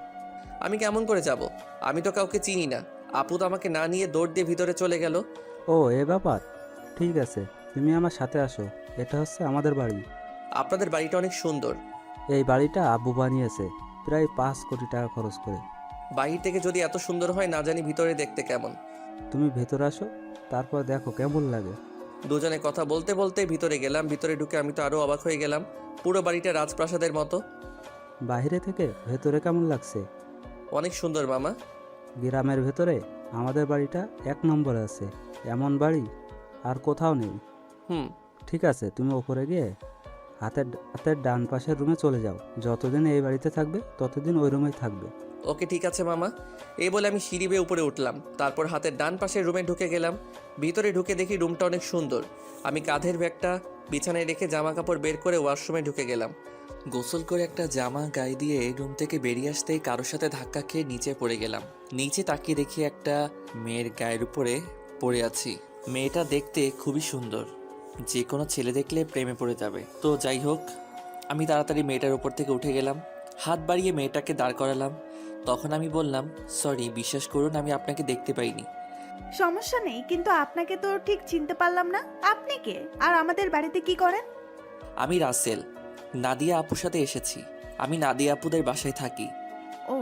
আমি কেমন করে যাব? আমি তো কাউকে চিনি না। আপু তো আমাকে না নিয়ে দৌড় দিয়ে ভিতরে চলে গেল। ও, এ ব্যাপার। ঠিক আছে, তুমি আমার সাথে আসো। এটা হচ্ছে আমাদের বাড়ি। আপনাদের বাড়িটা অনেক সুন্দর। এই বাড়িটা আব্বু বানিয়েছে প্রায় 5 কোটি টাকা খরচ করে। বাহির থেকে যদি এত সুন্দর হয়, না জানি ভিতরে দেখতে কেমন। তুমি ভেতরে আসো, তারপর দেখো কেমন লাগে। দুজনে কথা বলতে বলতে ভিতরে গেলাম। ভিতরে ঢুকে আমি তো আরও অবাক হয়ে গেলাম। পুরো বাড়িটা রাজপ্রাসাদের মতো। বাইরে থেকে ভেতরে কেমন লাগছে? অনেক সুন্দর মামা। গ্রামের ভেতরে আমাদের বাড়িটা 1 নম্বরে আছে। এমন বাড়ি আর কোথাও নেই। হুম। ঠিক আছে, তুমি ওপরে গিয়ে হাতের হাতের ডান পাশের রুমে চলে যাও। যতদিন এই বাড়িতে থাকবে ততদিন ওই রুমেই থাকবে। ওকে ঠিক আছে মামা। এই বলে আমি সিঁড়ি বেয়ে উপরে উঠলাম। তারপর হাতের ডান পাশের রুমে ঢুকে গেলাম। ভিতরে ঢুকে দেখি রুমটা অনেক সুন্দর। আমি কাঁধের ব্যাগটা বিছানায় রেখে জামা কাপড় বের করে ওয়াশরুমে ঢুকে গেলাম। গোসল করে একটা জামা গায়ে দিয়ে রুম থেকে বেরিয়ে আসতেই কারোর সাথে ধাক্কা খেয়ে নিচে পড়ে গেলাম। নিচে তাকিয়ে দেখি একটা মেয়ের গায়ের উপরে পড়ে আছি। মেয়েটা দেখতে খুবই সুন্দর, যে কোনো ছেলে দেখলে প্রেমে পড়ে যাবে। তো যাই হোক, আমি তাড়াতাড়ি মেয়েটার উপর থেকে উঠে গেলাম। হাত বাড়িয়ে মেয়েটাকে দাঁড় করালাম। তখন আমি বললাম, সরি, বিশ্বাস করুন আমি আপনাকে দেখতে পাইনি। সমস্যা নেই, কিন্তু আপনাকে তো ঠিক চিনতে পারলাম না। আপনি কে, আর আমাদের বাড়িতে কি করেন? আমি রাসেল, নাদিয়া আপুর সাথে এসেছি। আমি নাদিয়া আপুদের বাসায় থাকি। ও,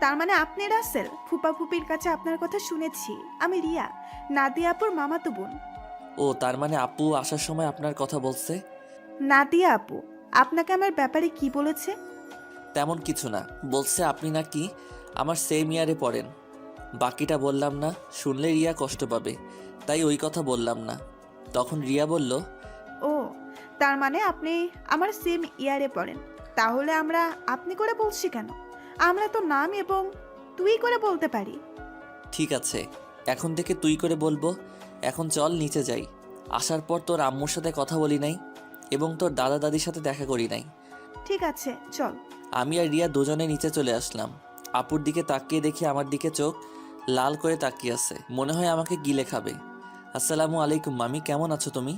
তার মানে আপনি রাসেল। ফুপা ফুপির কাছে আপনার কথা শুনেছি। আমি রিয়া, নাদিয়া আপুর মামাতো বোন। ও, তার মানে আপু আসার সময় আপনার কথা বলছে? নাদিয়া আপু আপনাকে আমার ব্যাপারে কি বলেছে? তেমন কিছু না, বলছে আপনি নাকি আমার সেম ইয়ারে পড়েন। বাকিটা বললাম না, শুনলে রিয়া কষ্ট পাবে, তাই ওই কথা বললাম না। তখন রিয়া বলল, ও, তার মানে আপনি আমার সেম ইয়ারে পড়েন। তাহলে আমরা আপনি করে বলছি কেন? আমরা তো নাম এবং তুই করে বলতে পারি। ঠিক আছে, এখন থেকে তুই করে বলবো। এখন চল নিচে যাই। আসার পর তোর আম্মুর সাথে কথা বলি নাই এবং তোর দাদা দাদির সাথে দেখা করি নাই। ঠিক আছে চল। আমি আর রিয়া দুজনে নিচে চলে আসলাম। আপুর দিকে তাকিয়ে দেখি আমার দিকে চোখ লাল করে তাকিয়ে আছে, মনে হয় আমাকে গিলে খাবে। আসসালামু আলাইকুম মামি, কেমন আছো তুমি?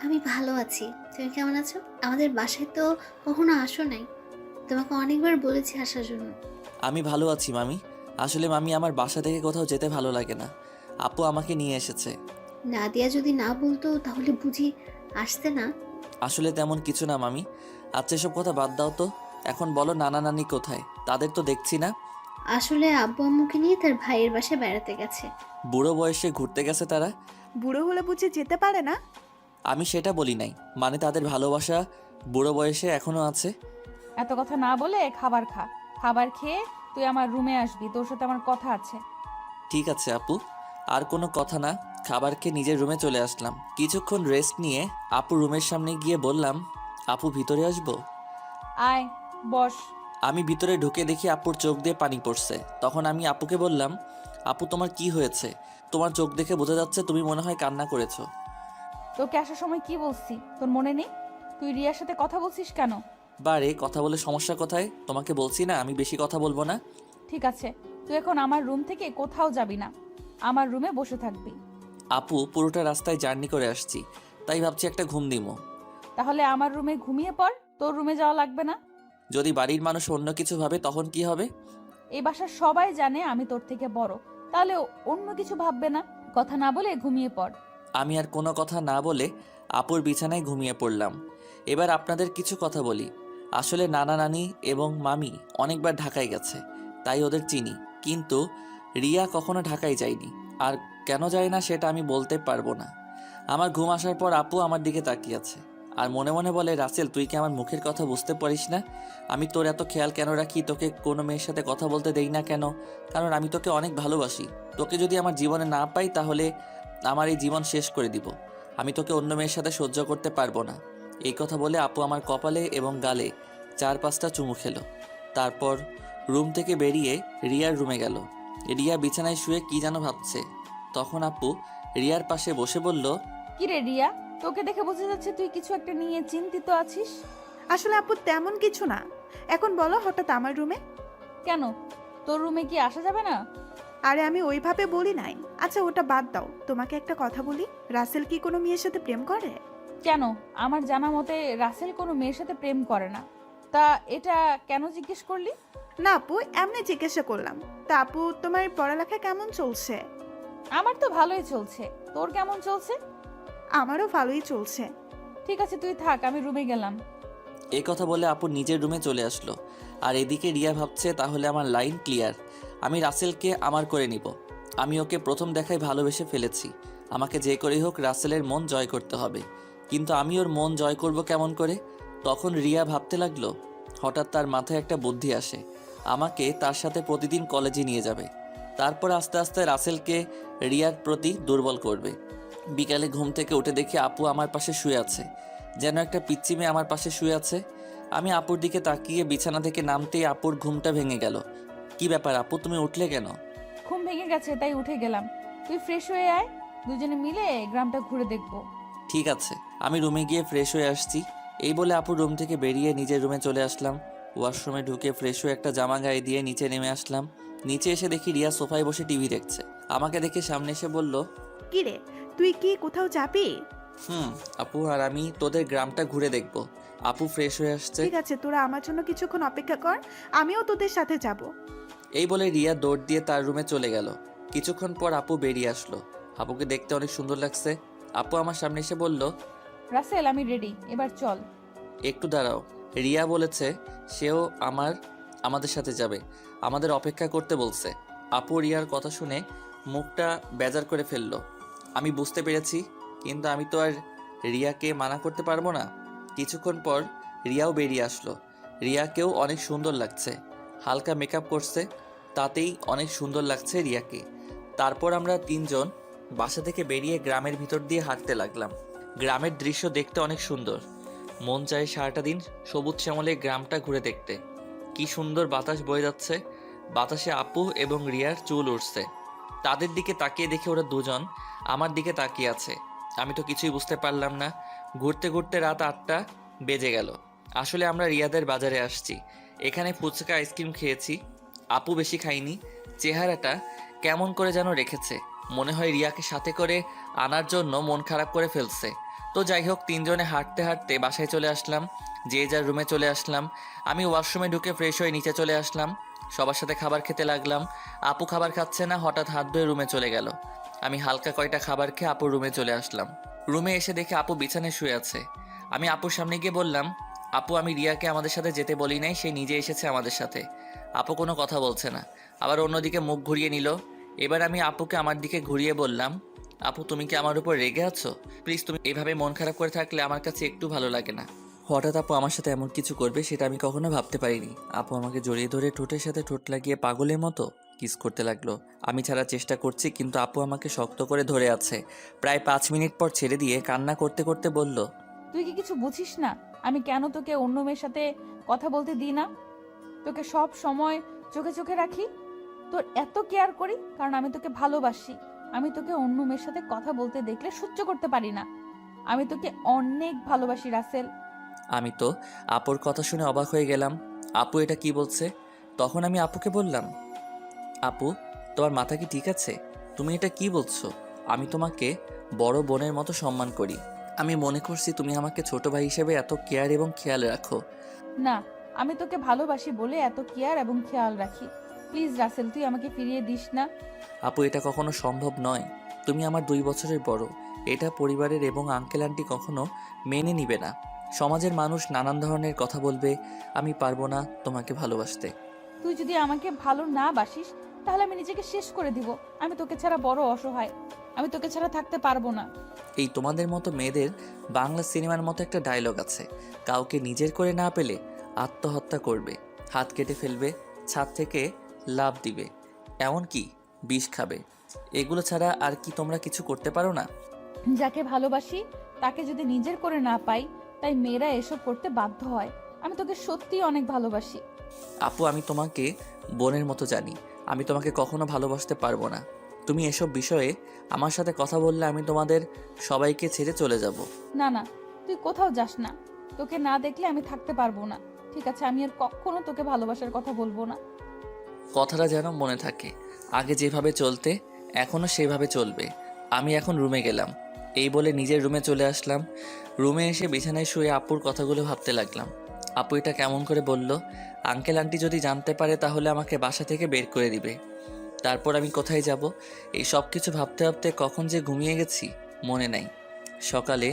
আমি ভালো আছি, তুমি কেমন আছো? আমাদের বাসায় তো কখনো আসো নাই, তোমাকে অনেকবার বলেছি আসার জন্য। আমি ভালো আছি মামি। আসলে মামি আমার বাসা থেকে কোথাও যেতে ভালো লাগে না, আপু আমাকে নিয়ে এসেছে। নাদিয়া যদি না বলতো তাহলে বুঝি আসতে না? আসলে তেমন কিছু না মামি। আচ্ছা এসব কথা বাদ দাও তো, এখন বলো নানা নানি কোথায়? তাদের তো দেখছি না। আসলে আব্বু আম্মুকে নিয়ে তার ভাইয়ের বাসায় বেড়াতে গেছে। বুড়ো বয়সে ঘুরতে গেছে তারা? বুড়ো হলে বুঝি যেতে পারে না? আমি সেটা বলি নাই, মানে তাদের ভালোবাসা বুড়ো বয়সে এখনো আছে। এত কথা না বলে খাবার খা। খাবার খেয়ে তুই আমার রুমে আসবি, তোর সাথে আমার কথা আছে। ঠিক আছে আপু, আর কোনো কথা না। খাবার খেয়ে নিজের রুমে চলে আসলাম। কিছুক্ষণ রেস্ট নিয়ে আপু রুমের সামনে গিয়ে বললাম, আপু ভিতরে আসবো? আয় বস। আমি ভিতরে ঢুকে দেখি আপুর চোখ দিয়ে পানি পড়ছে। তখন আমি আপুকে বললাম, আপু তোমার কি হয়েছে? তোমার চোখ দেখে বোঝা যাচ্ছে তুমি মনে হয় কান্না করেছো। তোকে আসার সময় কি বলছি তোর মনে নেই? তুই রিয়ার সাথে কথা বলছিস কেন? বারে কথা বলে সমস্যা কোথায়? তোমাকে বলছি না আমি বেশি কথা বলবো না। ঠিক আছে, তুই এখন আমার রুম থেকে কোথাও যাবি না, আমার রুমে বসে থাকবি। আপু পুরোটা রাস্তায় জার্নি করে আসছি, তাই ভাবছি একটা ঘুম দিমো। তাহলে আমার রুমে ঘুমিয়ে পড়, তোর রুমে যাওয়া লাগবে না। যদি বাড়ির মানুষ অন্য কিছু ভাবে তখন কি হবে? এই বাসার সবাই জানে আমি তোর থেকে বড়, তাহলে অন্য কিছু ভাববে না। কথা না বলে ঘুমিয়ে পড়। আমি আর কোনো কথা না বলে আপুর বিছানায় ঘুমিয়ে পড়লাম। এবার আপনাদের কিছু কথা বলি। আসলে নানা নানি এবং মামি অনেকবার ঢাকায় গেছে, তাই ওদের চিনি। কিন্তু রিয়া কখনো ঢাকায় যায়নি, আর কেন যায় না সেটা আমি বলতে পারবো না। আমার ঘুম আসার পর আপু আমার দিকে তাকিয়ে আছে আর মনে মনে বলে, রাসেল তুই কি আমার মুখের কথা বুঝতে পারিস না? আমি তোর এত খেয়াল কেন রাখি, তোকে কোনো মেয়ের সাথে কথা বলতে দেই না কেন? কারণ আমি তোকে অনেক ভালোবাসি। তোকে যদি আমার জীবনে না পাই তাহলে আমার এই জীবন শেষ করে দিব। আমি তোকে অন্য মেয়ের সাথে সহ্য করতে পারবো না। এই কথা বলে আপু আমার কপালে এবং গালে 4-5টা চুমু খেলো। তারপর রুম থেকে বেরিয়ে রিয়ার রুমে গেল। রিয়া বিছানায় শুয়ে কি যেন ভাবছে। তখন আপু রিয়ার পাশে বসে বলল, কি রে রিয়া, তোকে দেখে বোঝা যাচ্ছে তুই কিছু একটা নিয়ে চিন্তিত আছিস। আসলে আপু তেমন কিছু না। এখন বলো হঠাৎ আমার রুমে? কেন, তোর রুমে কি আসা যাবে না? আরে আমি ওইভাবে বলি নাই। আচ্ছা ওটা বাদ দাও, তোমাকে একটা কথা বলি। রাসেল কি কোনো মেয়ের সাথে প্রেম করে? কেন, আমার জানা মতে রাসেল কোনো মেয়ের সাথে প্রেম করে না। তা এটা কেন জিজ্ঞেস করলি? না আপু, এমনি জিজ্ঞাসা করলাম। তা আপু তোমার পড়ালেখা কেমন চলছে? আমার তো ভালোই চলছে, তোর কেমন চলছে? আমারও ভালোই চলছে। ঠিক আছে তুই থাক, আমি রুমে গেলাম। এই কথা বলে আপু নিজের রুমে চলে আসলো। আর এদিকে রিয়া ভাবছে, তাহলে আমার লাইন ক্লিয়ার। আমি রাসেলকে আমার করে নিব। আমি ওকে প্রথম দেখায় ভালোবেসে ফেলেছি। আমাকে যে করেই হোক রাসেলের মন জয় করতে হবে। কিন্তু আমি ওর মন জয় করব কেমন করে? তখন রিয়া ভাবতে লাগলো। হঠাৎ তার মাথায় একটা বুদ্ধি আসে, আমাকে তার সাথে প্রতিদিন কলেজে নিয়ে যাবে। তারপর আস্তে আস্তে রাসেলকে রিয়ার প্রতি দুর্বল করবে। বিকালে ঘুম থেকে উঠে দেখি আপু আমার পাশে শুয়ে আছে, যেন একটা পিচ্চি মেয়ে আমার পাশে শুয়ে আছে। আমি আপুর দিকে তাকিয়ে বিছানা থেকে নামতেই আপুর ঘুমটা ভেঙে গেল। কি ব্যাপার আপু, তুমি উঠলে কেন? ঘুম ভেঙে গেছে তাই উঠে গেলাম। তুই ফ্রেশ হয়ে আয়, দুজনে মিলে গ্রামটা ঘুরে দেখবো। ঠিক আছে, আমি রুমে গিয়ে ফ্রেশ হয়ে আসছি। এই বলে আপুর রুম থেকে বেরিয়ে নিজের রুমে চলে আসলাম। ওয়াশরুমে ঢুকে ফ্রেশ হয়ে একটা জামা গায়ে দিয়ে নিচে নেমে আসলাম। নিচে এসে দেখি রিয়া সোফায় বসে টিভি দেখছে। আমাকে দেখে সামনে এসে বলল, কি রে, তুই কি কোথাও যাবি? আপু আর আমি তোদের গ্রামটা ঘুরে দেখব। আপু ফ্রেশ হয়ে আসছে। ঠিক আছে, তোরা আমার জন্য কিছুক্ষণ অপেক্ষা কর, আমিও তোদের সাথে যাব। এই বলে রিয়া দৌড় দিয়ে তার রুমে চলে গেল। কিছুক্ষণ পর আপু বেরিয়ে আসলো। আপুকে দেখতে অনেক সুন্দর লাগছে। আপু আমার সামনে এসে বলল, রাসেল আমি রেডি, এবার চল। একটু দাঁড়াও। রিয়া বলেছে সেও আমাদের সাথে যাবে, আমাদের অপেক্ষা করতে বলছে। আপু রিয়ার কথা শুনে মুখটা বেজার করে ফেললো। আমি বুঝতে পেরেছি, কিন্তু আমি তো আর রিয়াকে মানা করতে পারবো না। কিছুক্ষণ পর রিয়াও বেরিয়ে আসলো। রিয়াকেও অনেক সুন্দর লাগছে, হালকা মেকআপ করছে, তাতেই অনেক সুন্দর লাগছে রিয়াকে। তারপর আমরা তিনজন বাসা থেকে বেরিয়ে গ্রামের ভিতর দিয়ে হাঁটতে লাগলাম। গ্রামের দৃশ্য দেখতে অনেক সুন্দর। মন চায় সারাটা দিন সবুজ শ্যামলে গ্রামটা ঘুরে দেখতে। কি সুন্দর বাতাস বয়ে যাচ্ছে, বাতাসে আপু এবং রিয়ার চুল উঠছে। তাদের দিকে তাকিয়ে দেখে ওরা দুজন আমার দিকে তাকিয়ে আছে। আমি তো কিছুই বুঝতে পারলাম না। ঘুরতে ঘুরতে রাত 8টা বেজে গেল। আসলে আমরা রিয়াদের বাজারে আসছি, এখানে ফুচকা আইসক্রিম খেয়েছি। আপু বেশি খাইনি, চেহারাটা কেমন করে যেন রেখেছে, মনে হয় রিয়াকে সাথে করে আনার জন্য মন খারাপ করে ফেলছে। তো যাই হোক, তিনজনে হাঁটতে হাঁটতে বাসায় চলে আসলাম, যে যার রুমে চলে আসলাম। আমি ওয়াশরুমে ঢুকে ফ্রেশ হয়ে নিচে চলে আসলাম, সবার সাথে খাবার খেতে লাগলাম। আপু খাবার খাচ্ছে না, হঠাৎ হাত ধুয়ে রুমে চলে গেল। আমি হালকা কয়টা খাবার খেয়ে আপুর রুমে চলে আসলাম। রুমে এসে দেখে আপু বিছানায় শুয়ে আছে। আমি আপুর সামনে গিয়ে বললাম, আপু আমি রিয়াকে আমাদের সাথে যেতে বলি নাই, সে নিজে এসেছে আমাদের সাথে। আপু কোনো কথা বলছে না, আবার অন্যদিকে মুখ ঘুরিয়ে নিল। এবার আমি আপুকে আমার দিকে ঘুরিয়ে বললাম, আপু তুমি কি আমার উপর রেগে আছো? প্লিজ, তুমি এভাবে মন খারাপ করে থাকলে আমার কাছে একটু ভালো লাগে না। হঠাৎ আপু আমার সাথে এমন কিছু করবে সেটা আমি কখনো ভাবতে পারিনি। আপু আমাকে জড়িয়ে ধরে ঠোঁটের সাথে ঠোঁট লাগিয়ে পাগলের মতো কিস করতে লাগলো। আমি ছাড়ার চেষ্টা করছি, কিন্তু আপু আমাকে শক্ত করে ধরে আছে। প্রায় 5 মিনিট পর ছেড়ে দিয়ে কান্না করতে করতে বলল, তুই কি কিছু বুঝিস না আমি কেন তোকে অন্য মেয়ের সাথে কথা বলতে দিই না? তোকে সব সময় চোখে চোখে রাখি, তোর এত কেয়ার করি কারণ আমি তোকে ভালোবাসি। আমি তোকে অন্য মেয়ের সাথে কথা বলতে দেখলে সহ্য করতে পারি না। আমি তোকে অনেক ভালোবাসি রাসেল। আমি তো আপুর কথা শুনে অবাক হয়ে গেলাম। আপু এটা কি বলছে? তখন আমি আপুকে বললাম, আপু তোমার মাথা কি ঠিক আছে? তুমি এটা কি বলছো? আমি তোমাকে বড় বোনের মতো সম্মান করি। আমি মনে করছি তুমি আমাকে ছোট ভাই হিসেবে এত কেয়ার এবং খেয়াল রাখো। না, আমি তোকে ভালোবাসি বলে এত কেয়ার এবং খেয়াল রাখি। প্লিজ রাসেল, তুই আমাকে ফিরিয়ে দিস না। আপু এটা কখনো সম্ভব নয়। তুমি আমার 2 বছরের বড়, এটা পরিবারের এবং আঙ্কেল আন্টি কখনো মেনে নিবে না। সমাজের মানুষ নানান ধরনের কথা বলবে। আমি পারবো না তোমাকে ভালোবাসতে। তুই যদি আমাকে ভালো না বাসিস তাহলে আমি নিজেকে শেষ করে দিব। আমি তোকে ছাড়া বড় অসহায়, আমি তোকে ছাড়া থাকতে পারবো না। এই তোমাদের মতো মেয়েদের বাংলা সিনেমার মতো একটা ডায়লগ আছে, কাউকে নিজের করে না পেলে আত্মহত্যা করবে, হাত কেটে ফেলবে, ছাদ থেকে লাফ দিবে, এমনকি বিষ খাবে। এগুলো ছাড়া আর কি তোমরা কিছু করতে পারো না? যাকে ভালোবাসি তাকে যদি নিজের করে না পাই, তাই মেয়েরা এসব করতে বাধ্য হয়। আমি তোকে সত্যিই অনেক ভালোবাসি। আপু আমি তোমাকে বোনের মতো জানি, আমি তোমাকে কখনো ভালোবাসতে পারবো না। তুমি এসব বিষয়ে আমার সাথে কথা বললে আমি তোমাদের সবাইকে ছেড়ে চলে যাব। না না, তুই কোথাও যাস না। তোকে না দেখলে আমি থাকতে পারবো না। ঠিক আছে, আমি আর কখনো তোকে ভালোবাসার কথা বলবো না। কথাটা যেন মনে থাকে, আগে যেভাবে চলতে এখনও সেভাবে চলবে। আমি এখন রুমে গেলাম, এই বলে নিজের রুমে চলে আসলাম। রুমে এসে বিছানায় শুয়ে আপুর কথাগুলো ভাবতে লাগলাম। আপু এটা কেমন করে বলল? আঙ্কেল আন্টি যদি জানতে পারে তাহলে আমাকে বাসা থেকে বের করে দিবে। তারপর আমি কোথায় যাব? এই সব কিছু ভাবতে ভাবতে কখন যে ঘুমিয়ে গেছি মনে নাই। সকালে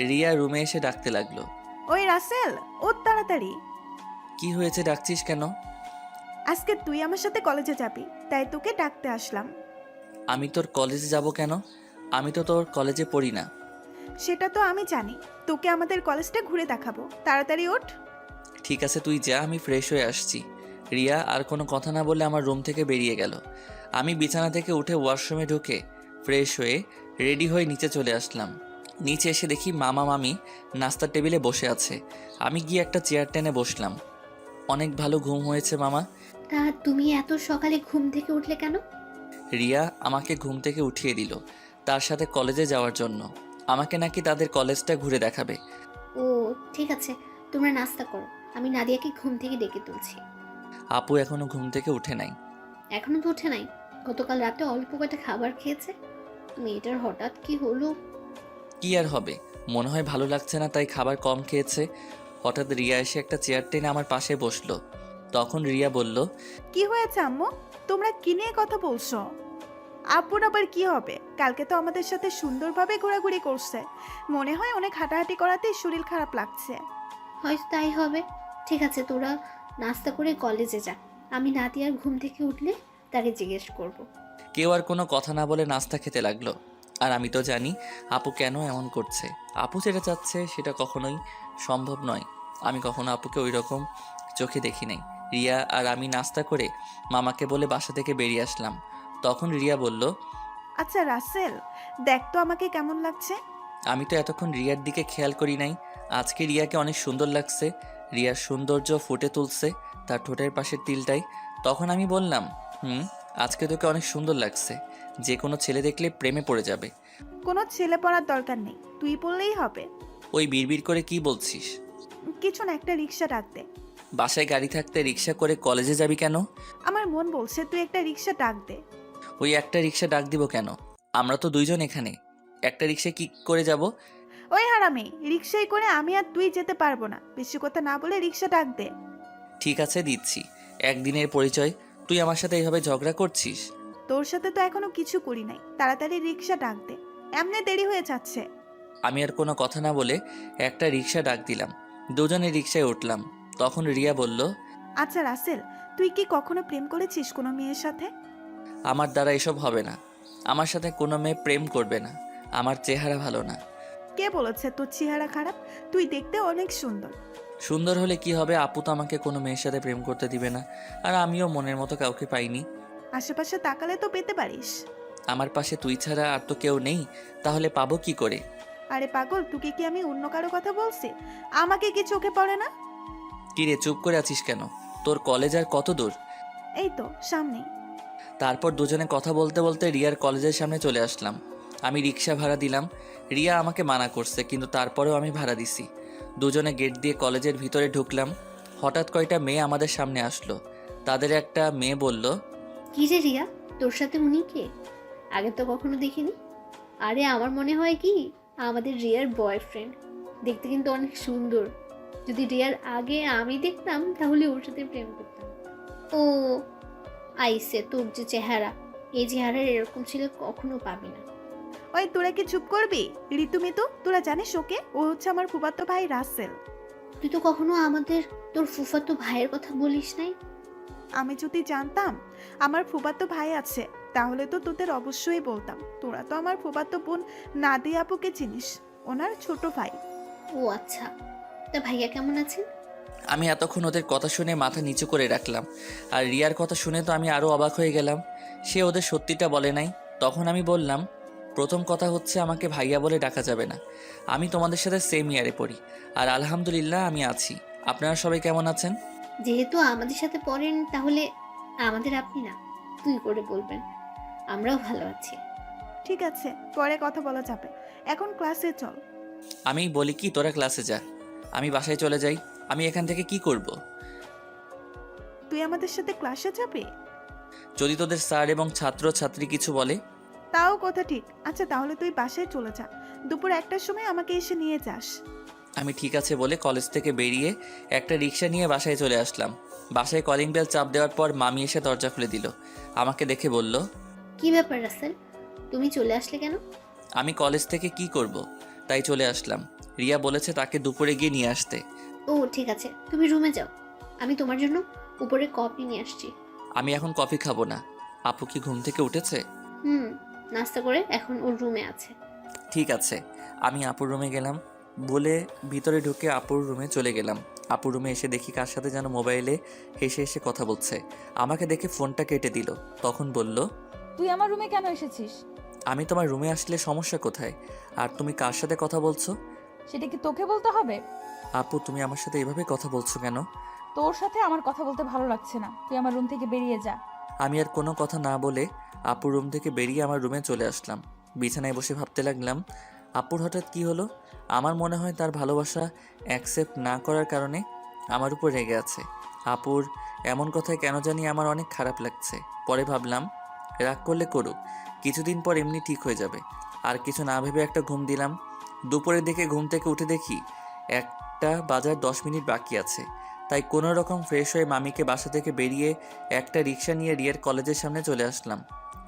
রিয়া রুমে এসে ডাকতে লাগলো। ওই রাসেল, ও তাড়াতাড়ি। কি হয়েছে, ডাকছিস কেন? আজকে তুই আমার সাথে কলেজে যাবি, তাই তোকে ডাকতে আসলাম। আমি তোর কলেজে যাব কেন? আমি তো তোর কলেজে পড়ি না। সেটা তো আমি জানি, তোকে আমাদের কলেজটা ঘুরে দেখাবো। তাড়াতাড়ি ওঠ। ঠিক আছে তুই যা, আমি ফ্রেশ হয়ে আসছি। রিয়া আর কোনো কথা না বলে আমার রুম থেকে বেরিয়ে গেল। আমি বিছানা থেকে উঠে ওয়াশরুমে ঢুকে ফ্রেশ হয়ে রেডি হয়ে নিচে চলে আসলাম। নিচে এসে দেখি মামা মামি নাস্তার টেবিলে বসে আছে। আমি গিয়ে একটা চেয়ার টেনে বসলাম। অনেক ভালো ঘুম হয়েছে মামা। তা তুমি এত সকালে ঘুম থেকে উঠলে কেন? রিয়া আমাকে ঘুম থেকে উঠিয়ে দিল তার সাথে কলেজে যাওয়ার জন্য। আমাকে নাকি তাদের কলেজটা ঘুরে দেখাবে। ও ঠিক আছে, তোমরা নাস্তা করো, আমি নাদিয়াকে ঘুম থেকে ডেকে তুলছি। আপু এখনো ঘুম থেকে উঠে নাই। এখনো তো ওঠে নাই? গতকাল রাতে অল্প কয়টা খাবার খেয়েছে। মেয়েটার হঠাৎ কি হলো? কি আর হবে, মনে হয় ভালো লাগছে না তাই খাবার কম খেয়েছে। হঠাৎ রিয়া এসে একটা চেয়ার টেনে আমার পাশে বসলো। তখন রিয়া বলল, কি হয়েছে আম্মু? তোমরা কি নিয়ে কথা বলছো? আব্বুর আবার কি হবে? কালকে তো আমাদের সাথে সুন্দরভাবে ঘোরাঘুরি করছে, মনে হয় অনেক হাঁটাহাঁটি করাতেই শরীর খারাপ লাগছে। হয়তো তাই হবে। ঠিক আছে, তোরা নাস্তা করে কলেজে যা, আমি নাদিয়ার ঘুম থেকে উঠলে তাকে জিজ্ঞেস করব। কেউ আর কোনো কথা না বলে নাস্তা খেতে লাগলো। আর আমি তো জানি আপু কেন এমন করছে। আপু যেটা চাচ্ছে সেটা কখনোই সম্ভব নয়। আমি কখনো আপুকে ওই রকম চোখে দেখি নাই। রিয়া আর আমি নাস্তা করে মামাকে বলে বাসা থেকে বেরিয়ে আসলাম। তখন রিয়া বলল, আচ্ছা রাসেল, দেখ তো আমাকে কেমন লাগছে। আমি তো এতক্ষণ রিয়ার দিকে খেয়াল করি নাই। আজকে রিয়াকে অনেক সুন্দর লাগছে। রিয়ার সৌন্দর্য ফুটে তুলছে তার ঠোঁটের পাশের তিলটাই। তখন আমি বললাম, আজকে তোকে অনেক সুন্দর লাগছে, যে কোনো ছেলে দেখলে প্রেমে পড়ে যাবে। কোনো ছেলে পড়ার দরকার নেই, তুই বললেই হবে। ওই বিড়বিড় করে কি বলছিস? কিছু না, একটা রিক্সা ডাক দে। বাসায় গাড়ি থাকতে রিক্সা করে কলেজে যাবি কেন? আমার মন বলছে তুই একটা রিক্সা ডাক দে। ওই একটা রিক্সা ডাক দিব কেন? আমরা তো দুইজন এখানে, একটা রিক্সা কি করে যাব? ওই হারামি, রিক্সায় করে আমি আর তুই যেতে পারবো না, বেশি কথা না বলে রিক্সা ডাক দে। ঠিক আছে, দিচ্ছি। একদিনের পরিচয়, তুই আমার সাথে এইভাবে ঝগড়া করছিস? তোর সাথে তো এখনো কিছু করি নাই, তাড়াতাড়ি রিক্সা ডাক দে, এমনি দেরি হয়ে যাচ্ছে। আমি আর কোনো কথা না বলে একটা রিক্সা ডাক দিলাম। দুজনে রিক্সায় উঠলাম। তখন রিয়া বলল, আচ্ছা রাসেল, তুই কি কখনো প্রেম করেছিস কোনো মেয়ের সাথে? আমার দ্বারা এসব হবে না। আমার সাথে কোনো মেয়ে প্রেম করবে না। আমার চেহারা ভালো না। কে বলেছে তোর চেহারা খারাপ? তুই দেখতে অনেক সুন্দর। সুন্দর হলে কি হবে? আপু তো আমাকে কোনো মেয়ের সাথে প্রেম করতে দিবে না, আর আমিও মনের মতো কাউকে পাইনি। আশেপাশে তাকালে তো পেতে পারিস। আমার পাশে তুই ছাড়া আর তো কেউ নেই, তাহলে পাবো কি করে? আরে পাগল, তোকে কি আমি অন্য কারো কথা বলছি? আমাকে কি চোখে পড়ে না? কি রে, চুপ করে আছিস কেন? তোর কলেজ আর কত দূর? এই তো সামনেই। তারপর দুজনে কথা বলতে বলতে রিয়ার কলেজের সামনে চলে আসলাম। আমি রিক্সা ভাড়া দিলাম। রিয়া আমাকে মানা করছে, কিন্তু তারপরেও আমি ভাড়া দিছি। দুজনে গেট দিয়ে কলেজের ভিতরে ঢুকলাম। হঠাৎ কয়টা মেয়ে আমাদের সামনে আসলো। তাদের একটা মেয়ে বলল, কি রে রিয়া, তোর সাথে উনি কে? আগে তো কখনো দেখিনি। আরে আমার মনে হয় কি, আমাদের রিয়ার বয়ফ্রেন্ড। দেখতে কিন্তু অনেক সুন্দর। যদি রিয়ার আগে আমি দেখতাম তাহলে ওর সাথে প্রেম করতাম। ও আইসে, তোর যে চেহারা, এই চেহারার এরকম ছেলে কখনো পাবি না। ওই তোরা কি চুপ করবি? ঋতুমিতু, তোরা জানিস ওকে? ও হচ্ছে আমার ফুফাতো ভাই রাসেল। তুই তো কখনো আমাদের তোর ফুফাতো ভাইয়ের কথা বলিস নাই। আমি যদি জানতাম আমার ফুফাতো ভাই আছে তাহলে তো তোদের অবশ্যই বলতাম। তোরা তো আমার ফুফাতো বোন নাদিয়া আপুকে চিনিস, ওনার ছোট ভাই। ও আচ্ছা, তা ভাইয়া কেমন আছেন? আমি এতক্ষণ ওদের কথা শুনে মাথা নিচু করে রাখলাম, আর রিয়ার কথা শুনে তো আমি আরও অবাক হয়ে গেলাম। সে ওদের সত্যিটা বলে নাই। তখন আমি বললাম, প্রথম কথা হচ্ছে, আমাকে ভাইয়া বলে ডাকা যাবে না। আমি তোমাদের সাথে সেম ইয়ারে পড়ি, আর আলহামদুলিল্লাহ আমি আছি। আপনারা সবাই কেমন আছেন? যেহেতু আমাদের সাথে পড়েন তাহলে আমাদের আপনি না, তুই করে বলবেন। আমরাও ভালো আছি। ঠিক আছে, পরে কথা বলা যাবে, এখন ক্লাসে চল। আমি বলি কি, তোরা ক্লাসে যা, আমি বাসায় চলে যাই। আমি এখান থেকে কি করব? তুই আমাদের সাথে ক্লাসে যাবি? যদি তোদের স্যার এবং ছাত্র ছাত্রী কিছু বলে? তাও কথা ঠিক। আচ্ছা তাহলে তুই বাসায় চলে যা, দুপুর 1টার সময় আমাকে এসে নিয়ে যাস। আমি ঠিক আছে বলে কলেজ থেকে বেরিয়ে একটা রিক্সা নিয়ে বাসায় চলে আসলাম। বাসায় কলিং বেল চাপ দেওয়ার পর মামি এসে দরজা খুলে দিল। আমাকে দেখে বলল, কি ব্যাপার রাসেল, তুমি চলে আসলে কেন? আমি কলেজ থেকে কি করব, তাই চলে আসলাম। রিয়া বলেছে তাকে দুপুরে গিয়ে নিয়ে আসতে। ও ঠিক আছে, তুমি রুমে যাও, আমি তোমার জন্য উপরে কফি নিয়ে আসছি। আমি এখন কফি খাবো না। আপু কি ঘুম থেকে উঠেছে? নাস্তা করে এখন ওর রুমে আছে। ঠিক আছে। আমি আপুর রুমে গেলাম বলে ভিতরে ঢুকে আপুর রুমে চলে গেলাম। আপুর রুমে এসে দেখি কার সাথে যেন মোবাইলে হেসে হেসে কথা বলছে। আমাকে দেখে ফোনটা কেটে দিল। তখন বলল, তুই আমার রুমে কেন এসেছিস? আমি তোমার রুমে আসলে সমস্যা কোথায়? আর তুমি কার সাথে কথা বলছো? সেটা কি তোকে বলতে হবে? আপু, তুমি আমার সাথে এভাবে কথা বলছো কেন? তোর সাথে আমার কথা বলতে ভালো লাগছে না, তুই আমার রুম থেকে বেরিয়ে যা। আমি আর কোনো কথা না বলে আপুর রুম থেকে বেরিয়ে আমার রুমে চলে আসলাম। বিছানায় বসে ভাবতে লাগলাম, আপুর হঠাৎ কি হলো? আমার মনে হয় তার ভালোবাসা অ্যাকসেপ্ট না করার কারণে আমার উপর রেগে আছে। আপুর এমন কথায় কেন জানি আমার অনেক খারাপ লাগছে। পরে ভাবলাম, রাগ করলে করুক, কিছুদিন পর এমনি ঠিক হয়ে যাবে। আর কিছু না ভেবে একটা ঘুম দিলাম। দুপুরের দিকে ঘুম থেকে উঠে দেখি 1টা বাজার 10 মিনিট বাকি আছে। তাই কোনো রকম ফ্রেশ হয়ে মামিকে বাসা থেকে বেরিয়ে একটা রিক্সা নিয়ে রিয়ার কলেজের সামনে চলে আসলাম।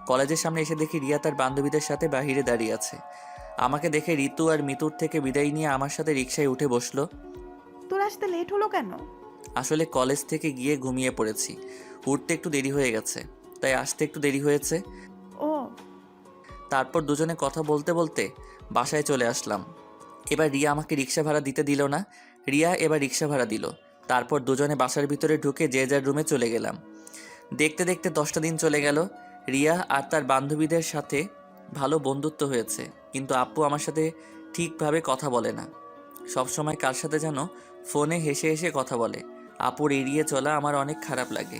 কলেজের সামনে এসে দেখি রিয়া তার বান্ধবীদের সাথে বাহিরে দাঁড়িয়ে আছে। আমাকে দেখে ঋতু আর মিতুর থেকে বিদায় নিয়ে আমার সাথে রিক্সায় উঠে বসলো। তোর আসতে লেট হলো কেন? আসলে কলেজ থেকে গিয়ে ঘুমিয়ে পড়েছি, উঠতে একটু দেরি হয়ে গেছে, তাই আসতে একটু দেরি হয়েছে। ও তারপর দুজনে কথা বলতে বলতে বাসায় চলে আসলাম। এবার রিয়া আমাকে রিক্সা ভাড়া দিতে দিল না, রিয়া এবার রিক্সা ভাড়া দিল। তারপর দুজনে বাসার ভিতরে ঢুকে যে যার রুমে চলে গেলাম। দেখতে দেখতে 10টা দিন চলে গেল। রিয়া আর তার বান্ধবীদের সাথে ভালো বন্ধুত্ব হয়েছে, কিন্তু আপু আমার সাথে ঠিকভাবে কথা বলে না। সবসময় কার সাথে যেন ফোনে হেসে হেসে কথা বলে। আপুর এড়িয়ে চলা আমার অনেক খারাপ লাগে।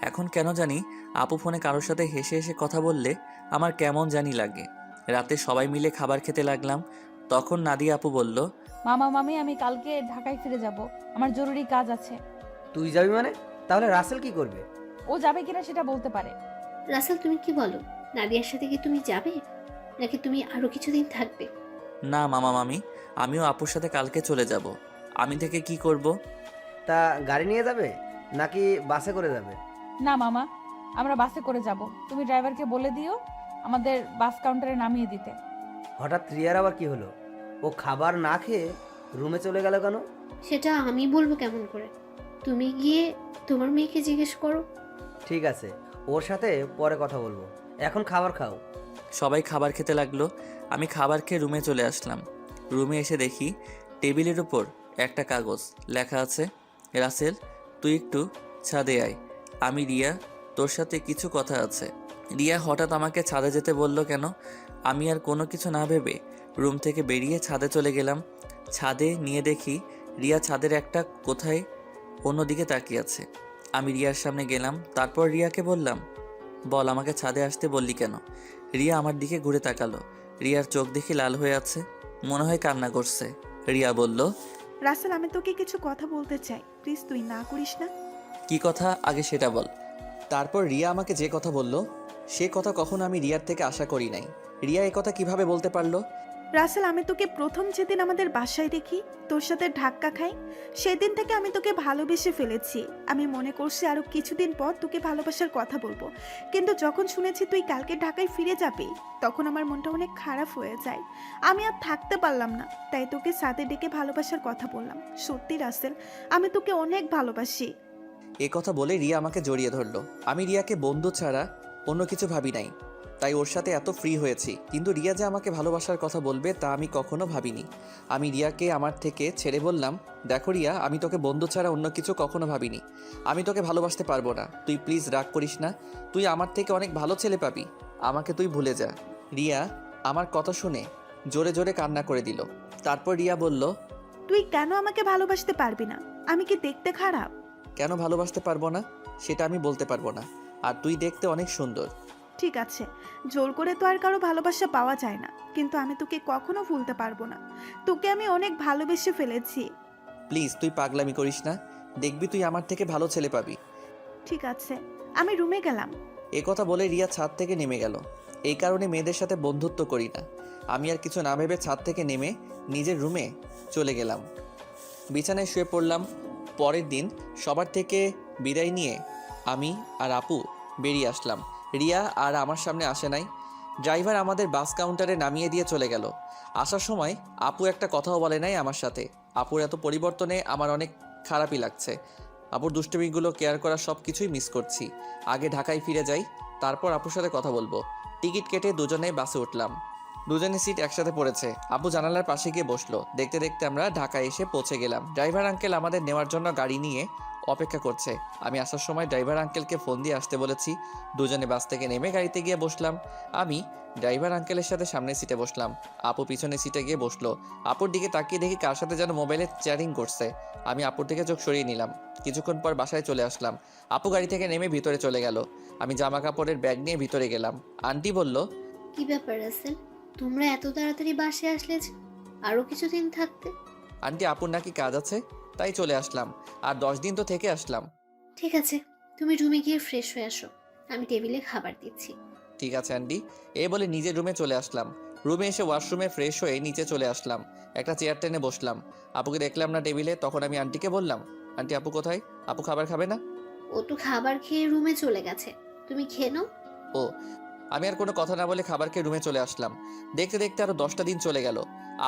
এখন কেন জানি আপু ফোনে কারোর সাথে হেসে হেসে কথা বললে আমার কেমন জানি লাগে। রাতে সবাই মিলে খাবার খেতে লাগলাম। তখন নাদিয়া আপু বলল, মামা মামি আমি কালকে ঢাকায় ফিরে যাব, আমার জরুরি কাজ আছে। তুই যাবি মানে? তাহলে রাসেল কি করবে? ও যাবে কিনা সেটা বলতে পারে। রাসেল তুমি কি বলো, নাদিয়ার সাথে কি তুমি যাবে, নাকি তুমি আরো কিছুদিন থাকবে? না মামা মামি, আমিও আপুর সাথে কালকে চলে যাব। আমি থেকে কি করব? তা গাড়ি নিয়ে যাবে নাকি বাসে করে যাবে? না মামা, আমরা বাসে করে যাব। তুমি ড্রাইভারকে বলে দিও আমাদের বাস কাউন্টারে নামিয়ে দিতে। হঠাৎ রিয়ার আবার কি হলো? ও খাবার না খেয়ে রুমে চলে গেল কেন? সেটা আমি বলবো কেমন করে? তুমি গিয়ে তোমার মেয়েকে জিজ্ঞেস করো। ঠিক আছে, ওর সাথে পরে কথা বলবো, এখন খাবার খাও। সবাই খাবার খেতে লাগলো। আমি খাবার খেয়ে রুমে চলে আসলাম। রুমে এসে দেখি টেবিলের উপর একটা কাগজ, লেখা আছে, রাসেল তুই একটু ছাদে আয়, আমি রিয়া, তোর সাথে কিছু কথা আছে। রিয়া হঠাৎ আমাকে ছাদে যেতে বলল কেন? আমি আর কোনো কিছু না ভেবে রুম থেকে বেরিয়ে ছাদে চলে গেলাম। ছাদে নিয়ে দেখি রিয়া ছাদের একটা কোথায় অন্যদিকে তাকিয়ে আছে। আমি রিয়ার সামনে গেলাম, তারপর রিয়াকে বললাম, বল আমাকে ছাদে আসতে বললি কেন? রিয়া আমার দিকে ঘুরে তাকালো। রিয়ার চোখ দেখি লাল হয়ে আছে, মনে হয় কান্না করছে। রিয়া বলল, রাসেল আমি তোকে কিছু কথা বলতে চাই, প্লিজ তুই না করিস না। কি কথা আগে সেটা বল। তারপর রিয়া আমাকে যে কথা বলল, সে কথা কখনো আমি রিয়ার থেকে আশা করি নাই। রিয়া এই কথা কিভাবে বলতে পারলো? রাসেল আমি তোকে প্রথম যেদিন আমাদের বাসায় দেখি, তোর সাথে ধাক্কা খাই, সেদিন থেকে আমি তোকে ভালোবেসে ফেলেছি। আমি মনে করছি আরো কিছুদিন পর তোকে ভালোবাসার কথা বলবো, কিন্তু যখন শুনেছি তুই কালকে ঢাকায় ফিরে যাবি, তখন আমার মনটা অনেক খারাপ হয়ে যায়। আমি আর থাকতে পারলাম না, তাই তোকে সাথে ডেকে ভালোবাসার কথা বললাম। সত্যি রাসেল, আমি তোকে অনেক ভালোবাসি। এ কথা বলে রিয়া আমাকে জড়িয়ে ধরলো। আমি রিয়াকে বন্ধু ছাড়া অন্য কিছু ভাবি নাই, তাই ওর সাথে এত ফ্রি হয়েছি। কিন্তু রিয়া যে আমাকে ভালোবাসার কথা বলবে তা আমি কখনো ভাবিনি। আমি রিয়াকে আমার থেকে ছেড়ে বললাম, দেখো রিয়া, আমি তোকে বন্ধু ছাড়া অন্য কিছু কখনো ভাবিনি। আমি তোকে ভালোবাসতে পারবো না, তুই প্লিজ রাগ করিস না। তুই আমার থেকে অনেক ভালো ছেলে পাবি, আমাকে তুই ভুলে যা। রিয়া আমার কথা শুনে জোরে জোরে কান্না করে দিল। তারপর রিয়া বলল, তুই কেন আমাকে ভালোবাসতে পারবি না? আমি কি দেখতে খারাপ? কেন ভালোবাসতে পারবো না সেটা আমি বলতে পারবো না, আর তুই দেখতে অনেক সুন্দর। ঠিক আছে, জোর করে তো আর কারো ভালোবাসা পাওয়া যায় না, কিন্তু আমি তোকে কখনো ভুলতে পারবো না। তোকে আমি অনেক ভালোবেসে ফেলেছি। প্লিজ তুই পাগলামি করিস না, দেখবি তুই আমার থেকে ভালো ছেলে পাবি। ঠিক আছে, আমি রুমে গেলাম। এ কথা বলে রিয়া ছাদ থেকে নেমে গেল। এই কারণে মেয়েদের সাথে বন্ধুত্ব করি না। আমি আর কিছু না ভেবে ছাদ থেকে নেমে নিজের রুমে চলে গেলাম। বিছানায় শুয়ে পড়লাম। পরের দিন সবার থেকে বিদায় নিয়ে আমি আর আপু বেরিয়ে আসলাম। রিয়া আর আমার সামনে আসে নাই। ড্রাইভার আমাদের বাস কাউন্টারে নামিয়ে দিয়ে চলে গেল। আসার সময় আপু একটা কথাও বলে নাই আমার সাথে। আপুর এত পরিবর্তনে আমার অনেক খারাপই লাগছে। আপুর দুষ্টুমিগুলো কেয়ার করা সব কিছুই মিস করছি। আগে ঢাকায় ফিরে যাই, তারপর আপুর সাথে কথা বলবো। টিকিট কেটে দুজনে বাসে উঠলাম। দুজনের সিট একসাথে পড়েছে। আপু জানালার পাশে গিয়ে বসলো। দেখতে দেখতে আমরা ঢাকায় এসে পৌঁছে গেলাম। ড্রাইভার আঙ্কেল আমাদের নেওয়ার জন্য গাড়ি নিয়ে অপেক্ষা করছে। আমি আসার সময় ড্রাইভার আঙ্কেলকে ফোন দিয়ে আসতে বলেছি। দুজনে বাস থেকে নেমে গাড়িতে গিয়ে বসলাম। আমি ড্রাইভার আঙ্কেলের সাথে সামনের সিটে বসলাম। আপু পিছনের সিটে গিয়ে বসলো। আপুর দিকে তাকিয়ে দেখি কার সাথে যেন মোবাইলে চ্যাটিং করছে। আমি আপুর থেকে চোখ সরিয়ে নিলাম। কিছুক্ষণ পর বাসায় চলে আসলাম। আপু গাড়ি থেকে নেমে ভিতরে চলে গেল। আমি জামা কাপড়ের ব্যাগ নিয়ে ভিতরে গেলাম। আন্টি বলল, কি ব্যাপার রাসেল, তোমরা এত তাড়াতাড়ি বাসে আসলে যে? আরো কিছুদিন থাকতে। আন্টি আপুর নাকি কাজ আছে, তাই চলে আসলাম। আর 10 দিন তো থেকে আসলাম। ঠিক আছে, তুমি রুমে গিয়ে ফ্রেশ হয়ে আসো, আমি টেবিলে খাবার দিচ্ছি। ঠিক আছে আন্টি, এই বলে নিজের রুমে চলে আসলাম। রুমে এসে ওয়াশরুমে ফ্রেশ হয়ে নিচে চলে আসলাম। একটা চেয়ার টেনে বসলাম। আপুকে দেখলাম না টেবিলে। তখন আমি আন্টিকে বললাম, আন্টি আপু কোথায়? আপু খাবার খাবে না? ও তো খাবার খেয়ে রুমে চলে গেছে, তুমি খেয়ে নাও। ও, আমি আর কোনো কথা না বলে খাবার খেয়ে রুমে চলে আসলাম। দেখতে দেখতে আরো 10টা দিন চলে গেল।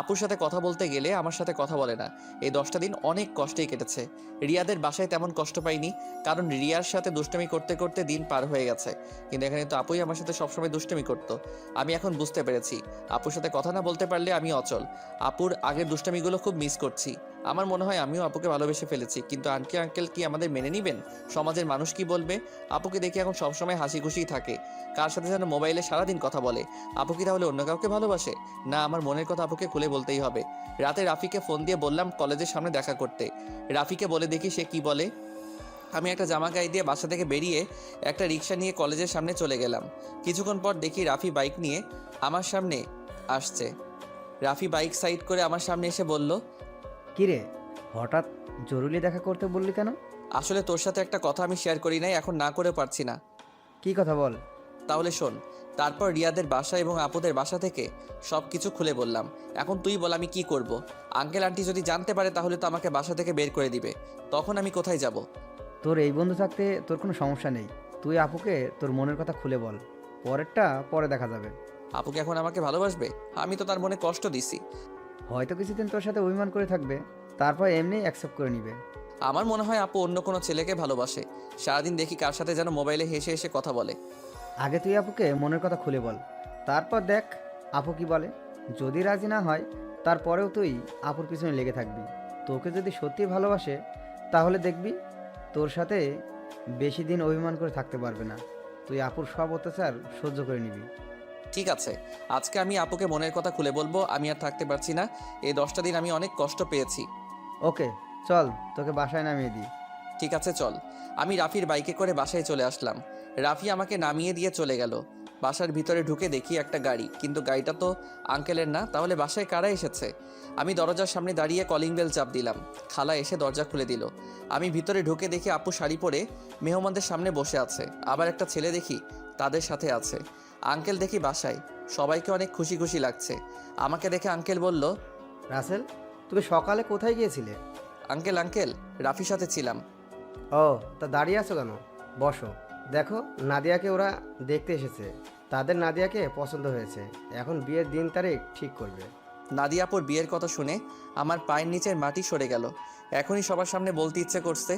আপুর সাথে কথা বলতে গেলে আমার সাথে কথা বলে না। এই 10টা দিন অনেক কষ্টেই কেটেছে। রিয়াদের বাসায় তেমন কষ্ট পাইনি, কারণ রিয়ার সাথে দুষ্টুমি করতে করতে দিন পার হয়ে গেছে। কিন্তু এখানে তো আপুই আমার সাথে সবসময় দুষ্টুমি করতো। আমি এখন বুঝতে পেরেছি, আপুর সাথে কথা না বলতে পারলে আমি অচল। আপুর আগের দুষ্টুমিগুলো খুব মিস করছি। আমার মনে হয় আমিও আপুকে ভালোবেসে ফেলেছি। কিন্তু আন্টি আঙ্কেল কি আমাদের মেনে নেবেন? সমাজের মানুষ কি বলবে? আপুকে দেখে এখন সবসময় হাসি খুশিই থাকে। কার সাথে যেন মোবাইলে সারাদিন কথা বলে। আপু কি তাহলে অন্য কাউকে ভালোবাসে? না, আমার মনের কথা আপুকে খুলে বলতেই হবে। রাতে রাফিকে ফোন দিয়ে বললাম কলেজের সামনে দেখা করতে। রাফিকে বলে দেখি সে কি বলে। আমি একটা জামা গায়ে দিয়ে বাসা থেকে বেরিয়ে একটা রিক্সা নিয়ে কলেজের সামনে চলে গেলাম। কিছুক্ষণ পর দেখি রাফি বাইক নিয়ে আমার সামনে আসছে। রাফি বাইক সাইড করে আমার সামনে এসে বলল, কিরে হঠাৎ জরুরি দেখা করতে বললি কেন? আসলে তোর সাথে একটা কথা আমি শেয়ার করি নাই, এখন না করে পারছি না। কি কথা বল। তাহলে শোন। তারপর রিয়াদের বাসা এবং আপুদের বাসা থেকে সব কিছু খুলে বললাম। এখন তুই বল আমি কি করব? আঙ্কেল আন্টি যদি জানতে পারে তাহলে তো আমাকে বাসা থেকে বের করে দিবে। তখন আমি কোথায় যাব? তোর এই বন্ধু থাকতে তোর কোনো সমস্যা নেই। তুই আপুকে তোর মনের কথা খুলে বল, পরেরটা পরে দেখা যাবে। আপুকে এখন আমাকে ভালোবাসবে? আমি তো তার মনে কষ্ট দিছি। হয়তো কিছুদিন তোর সাথে অভিমান করে থাকবে, তারপর এমনি অ্যাকসেপ্ট করে নিবে। আমার মনে হয় আপু অন্য কোনো ছেলেকে ভালোবাসে। সারাদিন দেখি কার সাথে যেন মোবাইলে হেসে হেসে কথা বলে। আগে তুই আপুকে মনের কথা খুলে বল, তারপর দেখ আপু কি বলে। যদি রাজি না হয় তারপরেও তুই আপুর পিছনে লেগে থাকবি। তোকে যদি সত্যি ভালোবাসে তাহলে দেখবি তোর সাথে বেশি দিন অভিমান করে থাকতে পারবে না। তুই আপুর সব অত্যাচার সহ্য করে নিবি। ঠিক আছে, আজকে আমি আপুকে মনের কথা খুলে বলবো। আমি আর থাকতে পারছি না। এই 10টা দিন আমি অনেক কষ্ট পেয়েছি। ওকে চল, তোকে বাসায় নামিয়ে দিই। ঠিক আছে চল। আমি রাফির বাইকে করে বাসায় চলে আসলাম। রাফি আমাকে নামিয়ে দিয়ে চলে গেল। বাসার ভিতরে ঢুকে দেখি একটা গাড়ি, কিন্তু গাড়িটা তো আঙ্কেলের না। তাহলে বাসায় কারা এসেছে? আমি দরজার সামনে দাঁড়িয়ে কলিং বেল চাপ দিলাম। খালা এসে দরজা খুলে দিল। আমি ভিতরে ঢুকে দেখি আপু শাড়ি পরে মেহমানদের সামনে বসে আছে। আবার একটা ছেলে দেখি তাদের সাথে আছে। আঙ্কেল দেখি বাসায়। সবাইকে অনেক খুশি খুশি লাগছে। আমাকে দেখে আঙ্কেল বলল, রাসেল, তুমি সকালে কোথায় গিয়েছিলে? আঙ্কেল আঙ্কেল রাফির সাথে ছিলাম। ও, তা দাঁড়িয়ে আছো কেন? বসো। দেখো, নাদিয়াকে ওরা দেখতে এসেছে। তাদের নাদিয়াকে পছন্দ হয়েছে। এখন বিয়ের দিন তারিখ ঠিক করবে। নাদিয়াপুর বিয়ের কথা শুনে আমার পায়ের নিচের মাটি সরে গেল। এখনই সবার সামনে বলতে ইচ্ছে করছে,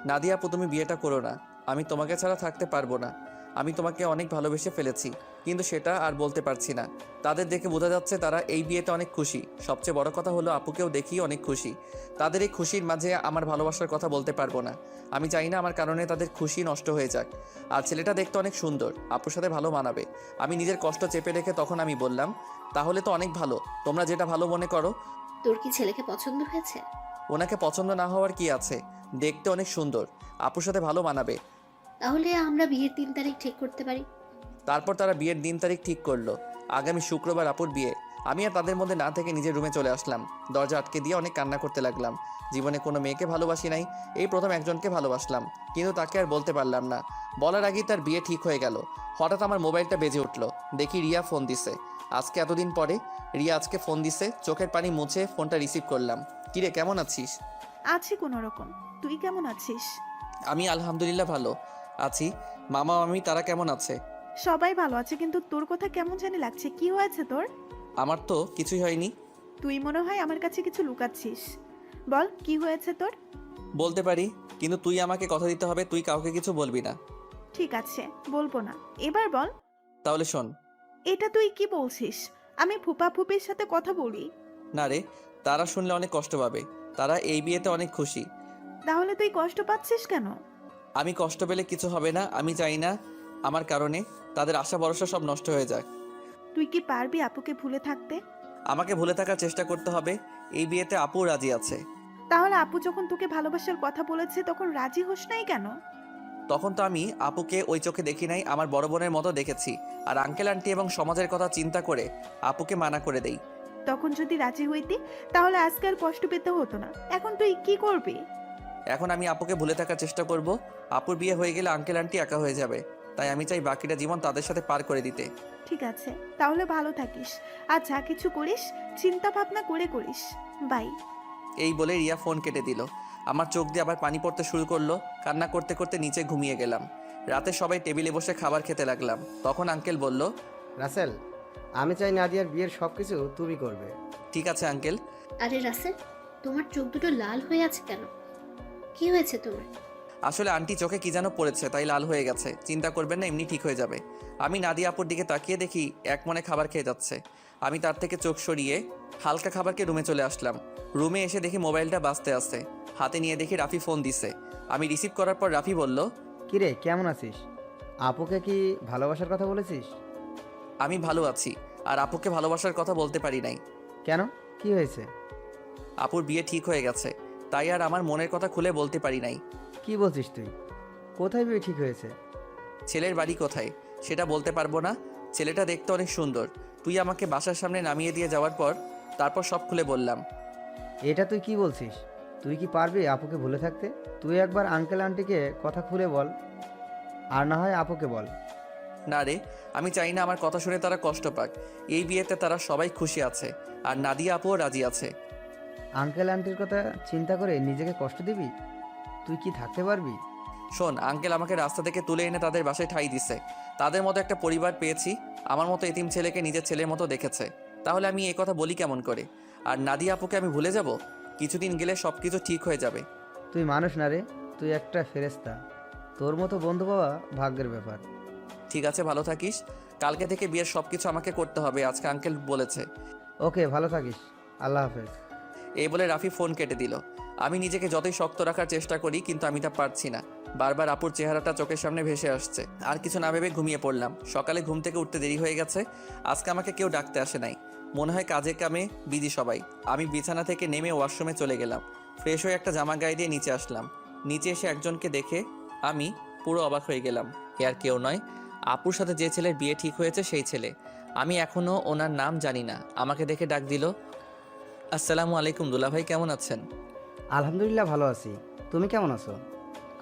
নাদিয়াপু তুমি বিয়েটা করো না। আমি তোমাকে ছাড়া থাকতে পারবো না। আমি তোমাকে অনেক ভালোবেসে ফেলেছি, কিন্তু সেটা আর বলতে পারছি না। তাদের দেখে বোঝা যাচ্ছে তারা এই বিয়েতে অনেক খুশি। সবচেয়ে বড় কথা হলো আপুকেও দেখি অনেক খুশি। তাদের এই খুশির মাঝে আমার ভালোবাসার কথা বলতে পারবো না। আমি চাই না আমার কারণে তাদের খুশি নষ্ট হয়ে যাক। আর ছেলেটা দেখতে অনেক সুন্দর, আপুর সাথে ভালো মানাবে। আমি নিজের কষ্ট চেপে রেখে তখন আমি বললাম, তাহলে তো অনেক ভালো, তোমরা যেটা ভালো মনে করো। তোর কি ছেলেকে পছন্দ হয়েছে? ওনাকে পছন্দ না হওয়ার কি আছে? দেখতে অনেক সুন্দর, আপুর সাথে ভালো মানাবে। তাহলে আমরা বিয়ের 3 তারিখ ঠিক করতে পারি। তারপর তারা বিয়ের দিন তারিখ ঠিক করলো। আগামী শুক্রবার আপুর বিয়ে। আমি আর তাদের মধ্যে না থেকে নিজের রুমে চলে আসলাম। দরজা আটকে দিয়ে অনেক কান্না করতে লাগলাম। জীবনে কোনো মেয়েকে ভালোবাসি নাই, এই প্রথম একজনকে ভালোবাসলাম, কিন্তু তাকে আর বলতে পারলাম না। বলার আগেই তার বিয়ে ঠিক হয়ে গেল। হঠাৎ আমার মোবাইলটা বেজে উঠলো। দেখি রিয়া ফোন দিছে। আজকে এতদিন পরে রিয়া আজকে ফোন দিছে। চোখের পানি মুছে ফোনটা রিসিভ করলাম। কিরে কেমন আছিস? আছি কোনো রকম। তুই কেমন আছিস? আমি আলহামদুলিল্লাহ ভালো আছি। মামা মামি তারা কেমন আছে? সবাই ভালো আছে, কিন্তু তোর কথা কেমন জানি লাগছে। কি হয়েছে তোর? আমার তো কিছুই হয়নি। তুই মনে হয় আমার কাছে কিছু লুকাচ্ছিস। বল কি হয়েছে তোর? বলতে পারি, কিন্তু তুই আমাকে কথা দিতে হবে, তুই কাউকে কিছু বলবি না। ঠিক আছে, বলবো না। এবার বল। তাহলে শোন। এটা তুই কি বলছিস? আমি ফুপা ফুপির সাথে কথা বলি? না রে, তারা শুনলে অনেক কষ্ট পাবে। তারা এই বিয়েতে অনেক খুশি। তাহলে তুই কষ্ট পাচ্ছিস কেন? আমি কষ্ট পেলে কিছু হবে না। আমি চাই না আমার কারণে তাদের আশা ভরসা সব নষ্ট হয়ে যাক। তুই কি পারবি আপুকে ভুলে থাকতে? আমাকে ভুলে থাকার চেষ্টা করতে হবে। এই বিয়েতে আপু রাজি আছে। তাহলে আপু যখন তোকে ভালোবাসার কথা বলেছে তখন রাজি হোস নাই কেন? তখন তো আমি আপুকে ওই চোখে দেখি নাই, আমার বড় বোনের মতো দেখেছি। আর আঙ্কেল আন্টি এবং সমাজের কথা চিন্তা করে আপুকে মানা করে দেই। তখন যদি রাজি হইতি তাহলে আজকে আর কষ্ট পেতে হতো না। এখন তুই কি করবি? এখন আমি আপুকে ভুলে থাকার চেষ্টা করব। আপুর বিয়ে হয়ে গেলে আঙ্কেল আন্টি একা হয়ে যাবে। তাই আমি চাই বাকিটা জীবন তাদের সাথে পার করে দিতে। ঠিক আছে, তাহলে ভালো থাকিস। আর যা কিছু করিস চিন্তা ভাবনা করে করিস। বাই। এই বলে রিয়া ফোন কেটে দিল। আমার চোখ দিয়ে আবার পানি পড়তে শুরু করলো। কান্না করতে করতে নিচে ঘুমিয়ে গেলাম। রাতে সবাই টেবিলে বসে খাবার খেতে লাগলাম। তখন আঙ্কেল বলল, রাসেল, আমি চাই নাদিয়ার বিয়ের সব কিছু তুমি করবে। ঠিক আছে আঙ্কেল। আরে রাসেল, তোমার চোখ দুটো লাল হয়ে আছে কেন? কি হয়েছে তোমার? আসলে আন্টি চোখে কি যেন পড়েছে, তাই লাল হয়ে গেছে। চিন্তা করবেন না, এমনি ঠিক হয়ে যাবে। আমি নাদিয়া আপুর দিকে তাকিয়ে দেখি এক মনে খাবার খেয়ে যাচ্ছে। আমি তার থেকে চোখ সরিয়ে হালকা খাবারকে রুমে চলে আসলাম। রুমে এসে দেখি মোবাইলটা বাজতে আসছে। হাতে নিয়ে দেখি রাফি ফোন দিছে। আমি রিসিভ করার পর রাফি বলল, কিরে কেমন আছিস? আপুকে কি ভালোবাসার কথা বলেছিস? আমি ভালো আছি, আর আপুকে ভালোবাসার কথা বলতে পারি নাই। কেন, কি হয়েছে? আপুর বিয়ে ঠিক হয়ে গেছে, তাই আর আমার মনের কথা খুলে বলতে পারি নাই। কি বলছিস তুই? কোথায় বিয়ে ঠিক হয়েছে? ছেলের বাড়ি কোথায় সেটা বলতে পারবো না। ছেলেটা দেখতে অনেক সুন্দর। তুই আমাকে বাসার সামনে নামিয়ে দিয়ে যাওয়ার পর তারপর সব খুলে বললাম। এটা তুই কি বলছিস? তুই কি পারবি আপুকে ভুলে থাকতে? তুই একবার আঙ্কেল আন্টিকে কথা খুলে বল, আর না হয় আপুকে বল। না রে, আমি চাই না আমার কথা শুনে তারা কষ্ট পাক। এই বিয়েতে তারা সবাই খুশি আছে, আর নাদিয়া আপুও রাজি আছে। আঙ্কেল আন্টির কথা চিন্তা করে নিজেকে কষ্ট দিবি? তুই কি থাকতে পারবি? শোন, আঙ্কেল আমাকে রাস্তা থেকে তুলে এনে তাদের বাসায় ঠাঁই দিছে। তাদের মতো একটা পরিবার পেয়েছি। আমার মতো এতিম ছেলেকে নিজের ছেলের মতো দেখেছে। তাহলে আমি এই কথা বলি কেমন করে? আর নাদিয়া আপুকে আমি ভুলে যাব? কিছুদিন গেলে সব কিছু ঠিক হয়ে যাবে। তুই মানুষ না রে, তুই একটা ফেরেস্তা। তোর মতো বন্ধু পাওয়া ভাগ্যের ব্যাপার। ঠিক আছে, ভালো থাকিস। কালকে থেকে বিয়ের সব কিছু আমাকে করতে হবে, আজকে আঙ্কেল বলেছে। ওকে, ভালো থাকিস। আল্লাহ হাফেজ। এই বলে রাফি ফোন কেটে দিল। আমি নিজেকে যতই শক্ত রাখার চেষ্টা করি, কিন্তু আমি তা পারছি না। বারবার আপুর চেহারাটা চোখের সামনে ভেসে আসছে। আর কিছু না ভেবে ঘুমিয়ে পড়লাম। সকালে ঘুম থেকে উঠতে দেরি হয়ে গেছে। আজকে আমাকে কেউ ডাকতে আসে নাই। মনে হয় কাজে কামে বিজি সবাই। আমি বিছানা থেকে নেমে ওয়াশরুমে চলে গেলাম। ফ্রেশ হয়ে একটা জামা গায়ে দিয়ে নিচে আসলাম। নিচে এসে একজনকে দেখে আমি পুরো অবাক হয়ে গেলাম। এ আর কেউ নয়, আপুর সাথে যে ছেলের বিয়ে ঠিক হয়েছে সেই ছেলে। আমি এখনও ওনার নাম জানি না। আমাকে দেখে ডাক দিল, আসসালামু আলাইকুম দুলাভাই, কেমন আছেন? আলহামদুলিল্লাহ ভালো আছি। তুমি কেমন আছো?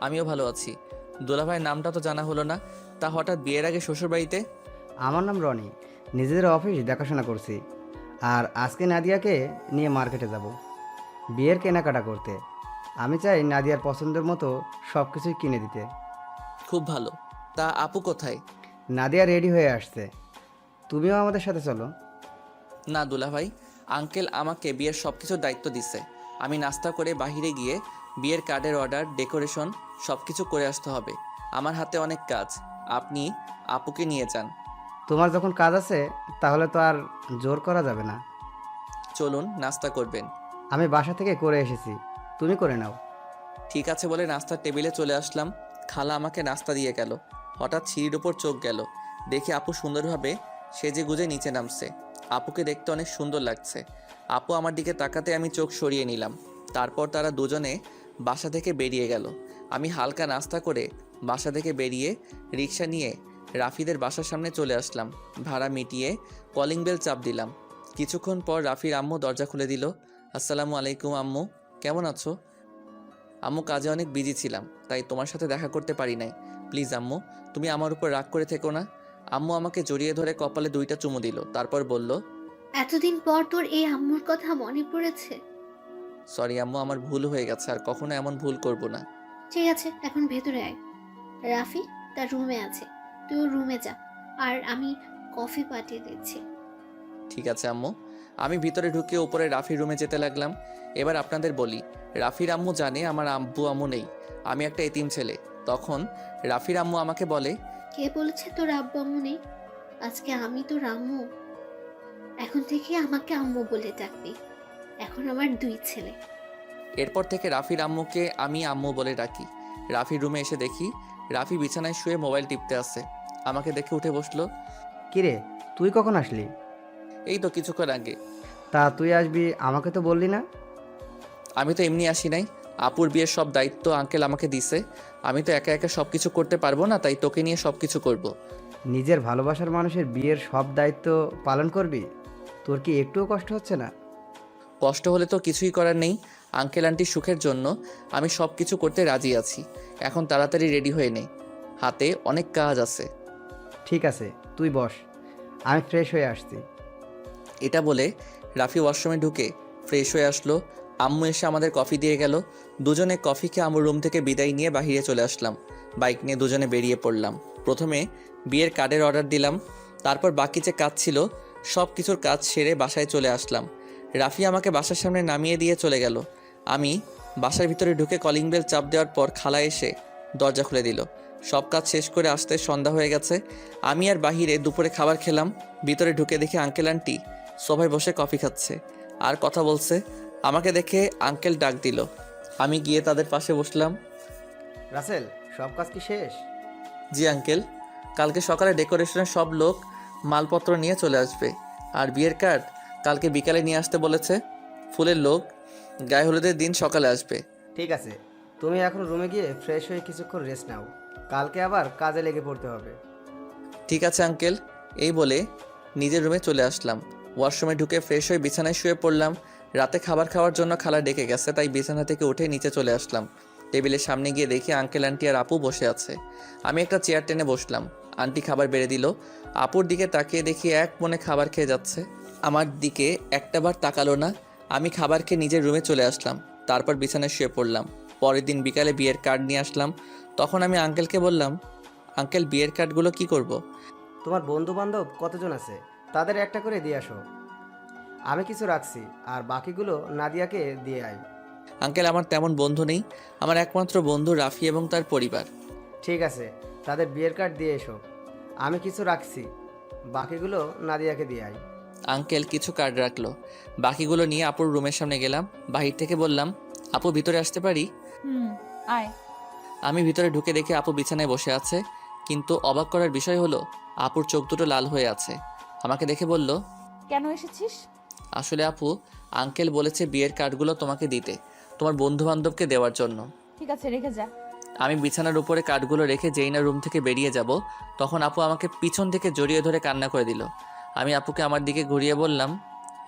আমিও ভালো আছি। দুলাভাইয়ের নামটা তো জানা হলো না, তা হঠাৎ বিয়ের আগে শ্বশুরবাড়িতে? আমার নাম রনি। নিজেদের অফিস দেখাশোনা করছি। আর আজকে নাদিয়াকে নিয়ে মার্কেটে যাব বিয়ের কেনাকাটা করতে। আমি চাই নাদিয়ার পছন্দের মতো সব কিছুই কিনে দিতে। খুব ভালো। তা আপু কোথায়? নাদিয়া রেডি হয়ে আসছে, তুমিও আমাদের সাথে চলো। না দুলাভাই, আঙ্কেল আমাকে বিয়ের সব কিছুর দায়িত্ব দিছে। আমি নাস্তা করে বাইরে গিয়ে বিয়ের কার্ডের অর্ডার, ডেকোরেশন সব কিছু করে আসতে হবে। আমার হাতে অনেক কাজ। আপনি আপুকে নিয়ে যান। তোমার যখন কাজ আছে তাহলে তো আর জোর করা যাবে না। চলুন, নাস্তা করবেন। আমি বাসা থেকে করে এসেছি, তুমি করে নাও। ঠিক আছে বলে নাস্তার টেবিলে চলে আসলাম। খালা আমাকে নাস্তা দিয়ে গেল। হঠাৎ সিঁড়ির ওপর চোখ গেল। দেখি আপু সুন্দরভাবে সেজে গুজে নিচে নামছে। আপুকে দেখতে অনেক সুন্দর লাগছে। আপু আমার দিকে তাকাতে আমি চোখ সরিয়ে নিলাম। তারপর তারা দুজনে বাসা থেকে বেরিয়ে গেল। আমি হালকা নাস্তা করে বাসা থেকে বেরিয়ে রিক্সা নিয়ে রাফিদের বাসার সামনে চলে আসলাম। ভাড়া মিটিয়ে কলিং বেল চাপ দিলাম। কিছুক্ষণ পর রাফির আম্মু দরজা খুলে দিল। আসসালামু আলাইকুম আম্মু, কেমন আছো? আম্মু, কাজে অনেক বিজি ছিলাম, তাই তোমার সাথে দেখা করতে পারি নাই। প্লিজ আম্মু, তুমি আমার উপর রাগ করে থেকো না। আম্মু আমাকে জড়িয়ে ধরে কপালে 2টা চুমু দিল। তারপর বলল, এতদিন পর তোর এই আম্মুর কথা মনে পড়েছে? সরি আম্মু, আমার ভুল হয়ে গেছে, আর কখনো এমন ভুল করব না। ঠিক আছে, এখন ভেতরে আয়। রাফি তার রুমে আছে, তুই ওর রুমে যা, আর আমি কফি পাঠিয়ে দিচ্ছি। ঠিক আছে আম্মু। আমি ভিতরে ঢুকে উপরে রাফির রুমে যেতে লাগলাম। এবার আপনাদের বলি, রাফির আম্মু জানে আমার আব্বু আম্মু নেই, আমি একটা এতিম ছেলে। তখন রাফির আম্মু আমাকে বলে, কে বলেছে তোর আব্বু আম্মু নেই? আজকে আমি তোর আম্মু। এখন থেকে আমাকে আম্মু বলে ডাকবি। এখন আমার 2 ছেলে। এরপর থেকে রাফির আম্মুকে আমি আম্মু বলে ডাকি। রাফির রুমে এসে দেখি রাফি বিছানায় শুয়ে মোবাইল টিপতে আছে। আমাকে দেখে উঠে বসলো। কিরে, তুই কখন আসলি? এই তো কিছুক্ষণ আগে। তা তুই আসবি, আমাকে তো বললি না। আমি তো এমনি আসি নাই। আপুর বিয়ের সব দায়িত্ব আঙ্কেল আমাকে দিছে। আমি তো একা একা সব কিছু করতে পারবো না, তাই তোকে নিয়ে সব কিছু করব। নিজের ভালোবাসার মানুষের বিয়ের সব দায়িত্ব পালন করবি? তোর কি একটুও কষ্ট হচ্ছে না? কষ্ট হলে তো কিছুই করার নেই। আঙ্কেল আন্টির সুখের জন্য আমি সব কিছু করতে রাজি আছি। এখন তাড়াতাড়ি রেডি হয়ে নে, হাতে অনেক কাজ আছে। ঠিক আছে, তুই বস, আমি ফ্রেশ হয়ে আসছি। এটা বলে রাফি ওয়াশরুমে ঢুকে ফ্রেশ হয়ে আসলো। আম্মু এসে আমাদের কফি দিয়ে গেল। দুজনে কফি খেয়ে আম্মুর রুম থেকে বিদায় নিয়ে বাহিরে চলে আসলাম। বাইক নিয়ে দুজনে বেরিয়ে পড়লাম। প্রথমে বিয়ের কার্ডের অর্ডার দিলাম। তারপর বাকি যে কাজ ছিল সব কিছুর কাজ সেরে বাসায় চলে আসলাম। রাফি আমাকে বাসার সামনে নামিয়ে দিয়ে চলে গেল। আমি বাসার ভিতরে ঢুকে কলিং বেল চাপ দেওয়ার পর খালা এসে দরজা খুলে দিল। সব কাজ শেষ করে আসতে সন্ধ্যা হয়ে গেছে। আমি আর বাহিরে দুপুরে খাবার খেলাম। ভিতরে ঢুকে দেখি আঙ্কেল আন্টি সবাই বসে কফি খাচ্ছে আর কথা বলছে। আমাকে দেখে আঙ্কেল ডাক দিল। আমি গিয়ে তাদের পাশে বসলাম। রাসেল, সব কাজ কি শেষ? জি আঙ্কেল, কালকে সকালে ডেকোরেশনের সব লোক মালপত্র নিয়ে চলে আসবে। আর বিয়ের কার্ড কালকে বিকালে নিয়ে আসতে বলেছে। ফুলের লোক গায়ে হলুদের দিন সকালে আসবে। ঠিক আছে, তুমি এখন রুমে গিয়ে ফ্রেশ হয়ে কিছুক্ষণ রেস্ট নাও, কালকে আবার কাজে লেগে পড়তে হবে। ঠিক আছে আঙ্কেল, এই বলে নিজের রুমে চলে আসলাম। ওয়াশরুমে ঢুকে ফ্রেশ হয়ে বিছানায় শুয়ে পড়লাম। রাতে খাবার খাওয়ার জন্য খালা ডেকে গেছে, তাই বিছানা থেকে উঠে নিচে চলে আসলাম। টেবিলের সামনে গিয়ে দেখি আঙ্কেল আন্টি আর আপু বসে আছে। আমি একটা চেয়ার টেনে বসলাম। আন্টি খাবার বেড়ে দিল। আপুর দিকে তাকিয়ে দেখি এক মনে খাবার খেয়ে যাচ্ছে। আমার দিকে একটাবার তাকালো না। আমি খাবার খেয়ে নিজের রুমে চলে আসলাম। তারপর বিছানায় শুয়ে পড়লাম। পরের দিন বিকালে বিয়ের কার্ড নিয়ে আসলাম। তখন আমি আঙ্কেলকে বললাম, আঙ্কেল বিয়ের কার্ডগুলো কি করব। তোমার বন্ধু বান্ধব কতজন আছে তাদের একটা করে দিয়ে আসো, আমি কিছু রাখছি, আর বাকিগুলো নাদিয়াকে দিয়ে আয়। আঙ্কেল আমার তেমন বন্ধু নেই, আমার একমাত্র বন্ধু রাফি এবং তার পরিবার। ঠিক আছে, তাদের বিয়ের কার্ড দিয়ে এসো, আমি কিছু রাখছি, বাকিগুলো নাদিয়াকে দিয়ে আয়। আঙ্কেল কিছু কার্ড রাখলো। বাকিগুলো নিয়ে আপুর রুমের সামনে গেলাম। বাহির থেকে বললাম, আপু ভিতরে আসতে পারি? আয়। আমি ভিতরে ঢুকে দেখে আপু বিছানায় বসে আছে, কিন্তু অবাক করার বিষয় হলো আপুর চোখ দুটো লাল হয়ে আছে। আমাকে দেখে বলল, কেন এসেছিস? আসলে আপু, আঙ্কেল বলেছে বিয়ের কার্ডগুলো তোমাকে দিতে, তোমার বন্ধু বান্ধবকে দেওয়ার জন্য। ঠিক আছে, রেখে যা। আমি বিছানার উপরে কার্ডগুলো রেখে যেই না রুম থেকে বেরিয়ে যাব, তখন আপু আমাকে পিছন থেকে জড়িয়ে ধরে কান্না করে দিল। আমি আপুকে আমার দিকে ঘুরিয়ে বললাম,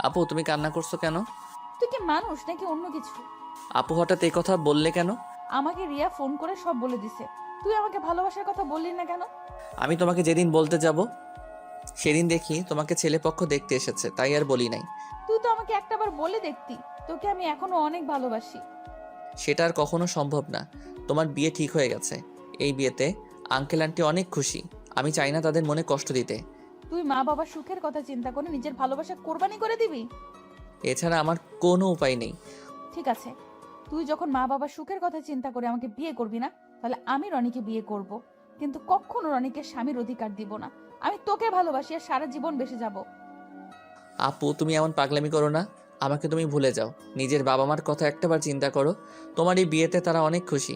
আপু তুমি কান্না করছো কেন? তুই কি মানুষ নাকি অন্য কিছু? আপু হঠাৎ এই কথা বললে কেন? আমাকে রিয়া ফোন করে সব বলে দিছে। তুই আমাকে ভালোবাসার কথা বললি না কেন? আমি তোমাকে যেদিন বলতে যাব সেদিন দেখি তোমাকে ছেলেপক্ষ দেখতে এসেছে, তাই আর বলি নাই। তুই তো আমাকে একটাবার বলে দেখতি, তোকে আমি এখনো অনেক ভালোবাসি। সেটা আর কখনো সম্ভব না। তোমার বিয়ে ঠিক হয়ে গেছে। এই বিয়েতে আঙ্কেল আন্টি অনেক খুশি। আমি চাই না তাদের মনে কষ্ট দিতে। তুই মা বাবার সুখের কথা চিন্তা করে নিজের ভালোবাসা কোরবানি করে দিবি? এছাড়া আমার কোনো উপায় নেই। ঠিক আছে, তুই যখন মা বাবার সুখের কথা চিন্তা করে আমাকে বিয়ে করবি না, তাহলে আমি রনিকে বিয়ে করব, কিন্তু কখনো রনিকে স্বামীর অধিকার দিব না। আমি তোকে ভালোবাসি আর সারা জীবন বেঁচে যাব। আপু তুমি এমন পাগলামি করো না। আমাকে তুমি ভুলে যাও। নিজের বাবা মার কথা একটাবার চিন্তা করো। তোমার এই বিয়েতে তারা অনেক খুশি।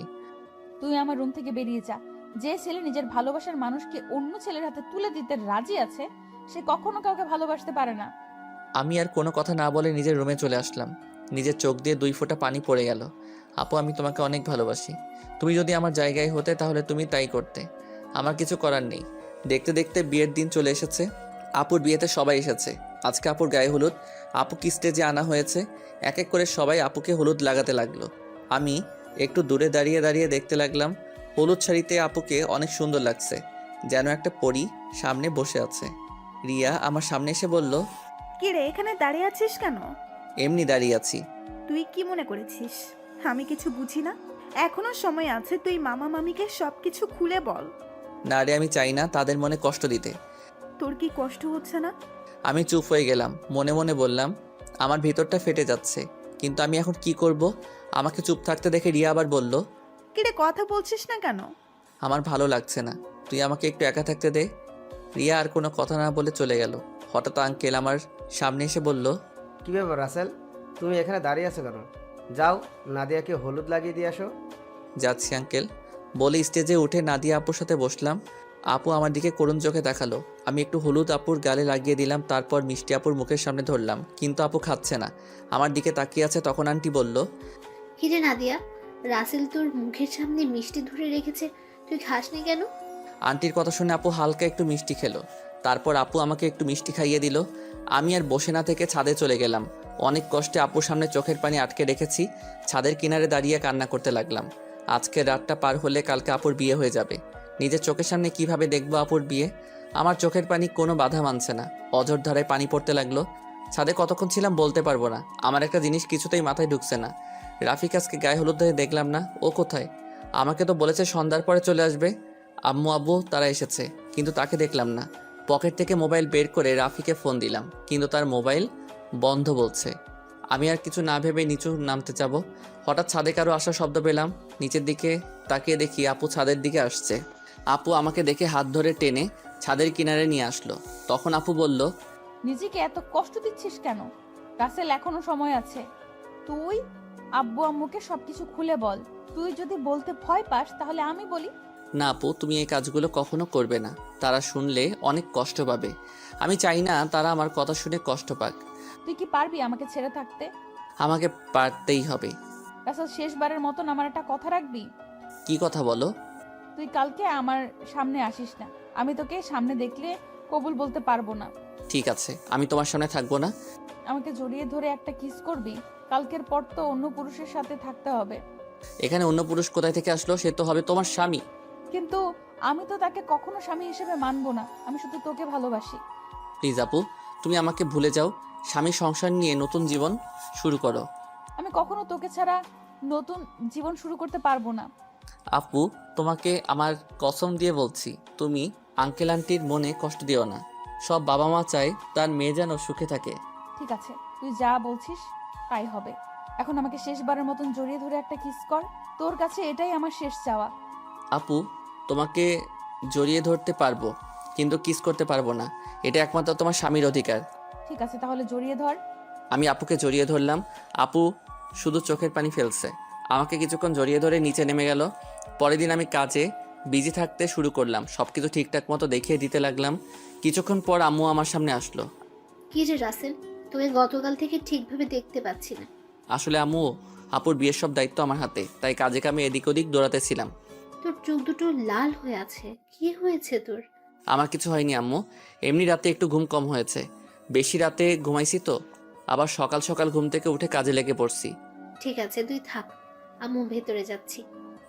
তুই আমার রুম থেকে বেরিয়ে যা। যে ছেলে নিজের ভালোবাসার মানুষকে অন্য ছেলের হাতে তুলে দিতে রাজি আছে, সে কখনো কাউকে ভালোবাসতে পারে না। আমি আর কোনো কথা না বলে নিজের রুমে চলে আসলাম। নিজের চোখ দিয়ে 2 ফোঁটা পানি পড়ে গেল। আপু আমি তোমাকে অনেক ভালোবাসি। তুমি যদি আমার জায়গায় হতে তাহলে তুমি তাই করতে। আমার কিছু করার নেই। দেখতে দেখতে বিয়ের দিন চলে এসেছে। আপুর বিয়েতে সবাই এসেছে। আজকে আপুর গায়ে হলুদ। আপুকে স্টেজে আনা হয়েছে। এক এক করে সবাই আপুকে হলুদ লাগাতে লাগলো। আমি একটু দূরে দাঁড়িয়ে দাঁড়িয়ে দেখতে লাগলাম। হলুদ শাড়িতে আপুকে অনেক সুন্দর লাগছে, যেন একটা পরী সামনে বসে আছে। রিয়া আমার সামনে এসে বলল, কি রে, এখানে দাঁড়িয়ে আছিস কেন? এমনি দাঁড়িয়ে আছি। তুই কি মনে করেছিস আমি কিছু বুঝি না? এখনো সময় আছে, তুই মামা মামিকে সবকিছু খুলে বল। না রে, আমি চাই না তাদের মনে কষ্ট দিতে। তোর কি কষ্ট হচ্ছে না? আমি চুপ হয়ে গেলাম। মনে মনে বললাম, আমার ভিতরটা ফেটে যাচ্ছে, কিন্তু আমি এখন কি করব? আমাকে চুপ থাকতে দেখে রিয়া আবার বলল, কি রে, কথা বলছিস না কেন? আমার ভালো লাগছে না, তুই আমাকে একটু একা থাকতে দে। রিয়া আর কোনো কথা না বলে চলে গেল। হঠাৎ আঙ্কেল আমার সামনে এসে বলল, কী ব্যাপার রাসেল, তুমি এখানে দাঁড়িয়ে আছো কেন? যাও নাদিয়াকে হলুদ লাগিয়ে দিয়ে আসো। যাচ্ছি আঙ্কেল। বলে স্টেজে উঠে নাদিয়া আপুর সাথে বসলাম। আপু আমার দিকে করুণ চোখে দেখালো। আমি একটু হলুদ আপুর গালে লাগিয়ে দিলাম, তারপর মিষ্টি আপুর মুখের সামনে ধরলাম, কিন্তু আপু খাচ্ছে না, আমার দিকে তাকিয়ে আছে। তখন আন্টি বলল, কিরে নাদিয়া, রাসেল তোর মুখের সামনে মিষ্টি ধরে রেখেছে, তুই খাসনি কেন? আন্টির কথা শুনে আপু হালকা একটু মিষ্টি খেলো। তারপর আপু আমাকে একটু মিষ্টি খাইয়ে দিল। আমি আর বসে না থেকে ছাদে চলে গেলাম। অনেক কষ্টে আপুর সামনে চোখের পানি আটকে রেখেছি। ছাদের কিনারে দাঁড়িয়ে কান্না করতে লাগলাম। আজকের রাতটা পার হলে কালকে আপুর বিয়ে হয়ে যাবে। নিজের চোখের সামনে কিভাবে দেখবো আপুর বিয়ে? আমার চোখের পানি কোনো বাধা মানছে না। অঝোর ধারায় পানি পড়তে লাগলো। ছাদে কতক্ষণ ছিলাম বলতে পারবো না। আমার একটা জিনিস কিছুতেই মাথায় ঢুকছে না। রাফিক আজকে গায়ে হলুদ ধরে দেখলাম না, ও কোথায়? আমাকে তো বলেছে সন্ধ্যার পরে চলে আসবে। আম্মু আব্বু তারা এসেছে, কিন্তু তাকে দেখলাম না। পকেট থেকে মোবাইল বের করে রাফিকে ফোন দিলাম, কিন্তু তার মোবাইল বন্ধ বলছে। আমি আর কিছু না ভেবে নিচু নামতে যাব, হঠাৎ ছাদে কারো আসার শব্দ পেলাম। নিচের দিকে তাকিয়ে দেখি আপু ছাদের দিকে আসছে। আপু আমাকে দেখে হাত ধরে টেনে ছাদের কিনারে নিয়ে আসলো। তখন আপু বলল, নিজেকে এত কষ্ট দিচ্ছিস কেন? রাসেল এখনো সময় আছে। তুই আব্বু আম্মুকে সবকিছু খুলে বল। তুই যদি বলতে ভয় পাস তাহলে আমি বলি। না আপু, তুমি এই কাজগুলো কখনো করবে না। তারা শুনলে অনেক কষ্ট পাবে। আমি চাই না তারা আমার কথা শুনে কষ্ট পাক। তুই কি পারবি আমাকে ছেড়ে থাকতে? আমাকে পারতেই হবে। রাসেল, শেষবারের মতন আমার একটা কথা রাখবি? কি কথা বলো? তুই কালকে আমার সামনে আসিস না। আমি তোকে সামনে দেখলে কবুল বলতে পারবো না। ঠিক আছে, আমি তোমার সামনে থাকবো না। আমাকে জড়িয়ে ধরে একটা কিস করবি? কালকের পর তো অন্য পুরুষের সাথে থাকতে হবে। এখানে অন্য পুরুষ কোথায় থেকে আসলো? সে তো হবে তোমার স্বামী। কিন্তু আমি তো তাকে কখনো স্বামী হিসেবে মানবো না। আমি শুধু তোকে ভালোবাসি। প্লিজ আপু, তুমি আমাকে ভুলে যাও। স্বামী সংসার নিয়ে নতুন জীবন শুরু করো। আমি কখনো তোকে ছাড়া নতুন জীবন শুরু করতে পারবো না। আপু, তোমাকে আমার কসম দিয়ে বলছি, তুমি আঙ্কেল আন্টির মনে কষ্ট দিও না। সব বাবা মা চায় তার মেয়ে যেন সুখে থাকে। ঠিক আছে, তুই যা বলছিস তাই হবে। এখন আমাকে শেষবারের মতন জড়িয়ে ধরে একটা কিস কর। তোর কাছে এটাই আমার শেষ চাওয়া। আপু, তোমাকে জড়িয়ে ধরতে পারবো, কিন্তু কিস করতে পারবো না। এটা একমাত্র তোমার স্বামীর অধিকার। ঠিক আছে, তাহলে জড়িয়ে ধর। আমি আপুকে জড়িয়ে ধরলাম। আপু শুধু চোখের পানি ফেলছে। আমাকে কিছুক্ষণ জড়িয়ে ধরে নিচে নেমে গেল। পরের দিন আমি কাজে বিজি থাকতে শুরু করলাম। সব কিছু ঠিকঠাক মতো দেখিয়ে দিতে লাগলাম। কিছুক্ষণ পর আম্মু আমার সামনে আসলো। কি রে রাসেল, তোকে গতকাল থেকে ঠিকভাবে দেখতে পাচ্ছি না। আসলে আম্মু, আপুর বিয়ের সব দায়িত্ব আমার হাতে, তাই কাজে কামে এদিক ওদিক দৌড়াতেছিলাম। তোর চোখ দুটো লাল হয়ে আছে, কি হয়েছে তোর? আমার কিছু হয়নি আম্মু, এমনি রাতে একটু ঘুম কম হয়েছে। বেশি রাতে ঘুমাইছি তো, আবার সকাল সকাল ঘুম থেকে উঠে কাজে লেগে পড়ছি। ঠিক আছে, তুই থাক, আম্মু ভেতরে যাচ্ছি।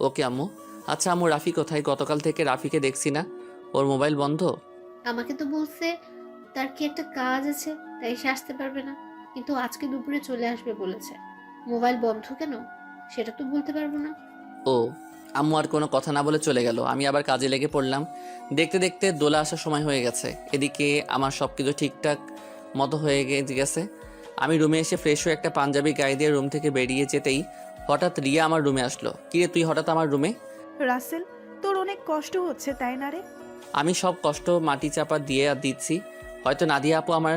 ওকে আম্মু। আচ্ছা আম্মু, রাফি কোথায়? গতকাল থেকে রাফিকে দেখছি না, ওর মোবাইল বন্ধ। আমাকে তো বলছে তার কি একটা কাজ আছে, তাই সে আসতে পারবে না, কিন্তু আজকে দুপুরে চলে আসবে বলেছে। মোবাইল বন্ধ কেন সেটা তো বলতে পারবো না। ও, আম্মু আর কোনো কথা না বলে চলে গেল। আমি আবার কাজে লেগে পড়লাম। দেখতে দেখতে দোলা আসার সময় হয়ে গেছে। এদিকে আমার সব কিছু ঠিকঠাক মতো হয়ে গেছে। আমি রুমে এসে ফ্রেশ হয়ে একটা পাঞ্জাবি গায়ে দিয়ে রুম থেকে বেরিয়ে যেতেই হঠাৎ রিয়া আমার রুমে আসলো। কিরে, তুই হঠাৎ আমার রুমে? রাসেল, তোর অনেক কষ্ট হচ্ছে তাই না রে? আমি সব কষ্ট মাটি চাপা দিয়ে আর দিচ্ছি। হয়তো নাদিয়া আপু আমার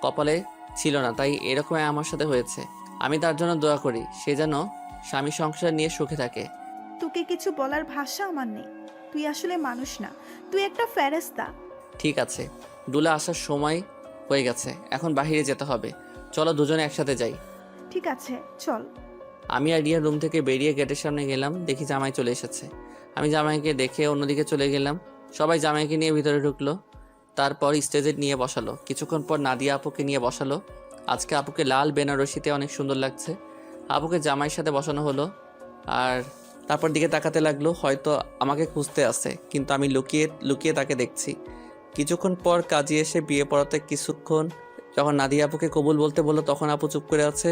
কপালে ছিল না, তাই এরকম আমার সাথে হয়েছে। আমি তার জন্য দোয়া করি, সে যেন স্বামী সংসার নিয়ে সুখে থাকে। তোকে কিছু বলার ভাষা আমার নেই। তুই আসলে মানুষ না, তুই একটা ফেরেশতা। ঠিক আছে, দুলা আসার সময় হয়ে গেছে, এখন বাইরে যেতে হবে। চলো দুজনে একসাথে যাই। ঠিক আছে, চল। আমি আর রিয়া রুম থেকে বেরিয়ে গেটের সামনে গেলাম, দেখি জামাই চলে এসেছে। আমি জামাইকে দেখে অন্যদিকে চলে গেলাম। সবাই জামাইকে নিয়ে ভিতরে ঢুকলো। তারপর স্টেজে নিয়ে বসালো। কিছুক্ষণ পর নাদিয়া আপুকে নিয়ে বসালো। আজকে আপুকে লাল বেনারসিতে অনেক সুন্দর লাগছে। আপুকে জামাইয়ের সাথে বসানো হলো। আর তারপর দিকে তাকাতে লাগলো, হয়তো আমাকে খুঁজতে আসে, কিন্তু আমি লুকিয়ে লুকিয়ে তাকে দেখছি। কিছুক্ষণ পর কাজে এসে বিয়ে পড়াতে কিছুক্ষণ যখন নাদিয়া আপুকে কবুল বলতে বললো, তখন আপু চুপ করে আছে।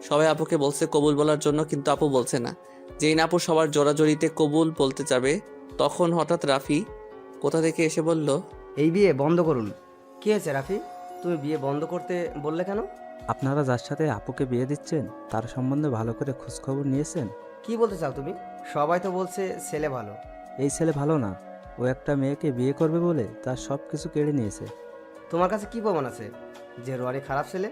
সবাই আপুকে বলছে কবুল বলার জন্য, কিন্তু আপু বলছে না। যেই না আপু সবার জোরাজোরিতে কবুল বলতে যাবে, তখন হঠাৎ রাফি কোথা থেকে এসে বলল, এই বিয়ে বন্ধ করুন। কি হয়েছে রাফি, তুমি বিয়ে বন্ধ করতে বললে কেন? আপনারা যার সাথে আপুকে বিয়ে দিচ্ছেন তার সম্বন্ধে ভালো করে খোঁজখবর নিয়েছেন? কি বলতে চাও তুমি? সবাই তো বলছে ছেলে ভালো। এই ছেলে ভালো না, ও একটা মেয়েকে বিয়ে করবে বলে তার সব কিছু কেড়ে নিয়েছে। তোমার কাছে কি প্রমাণ আছে যে রনি খারাপ ছেলে?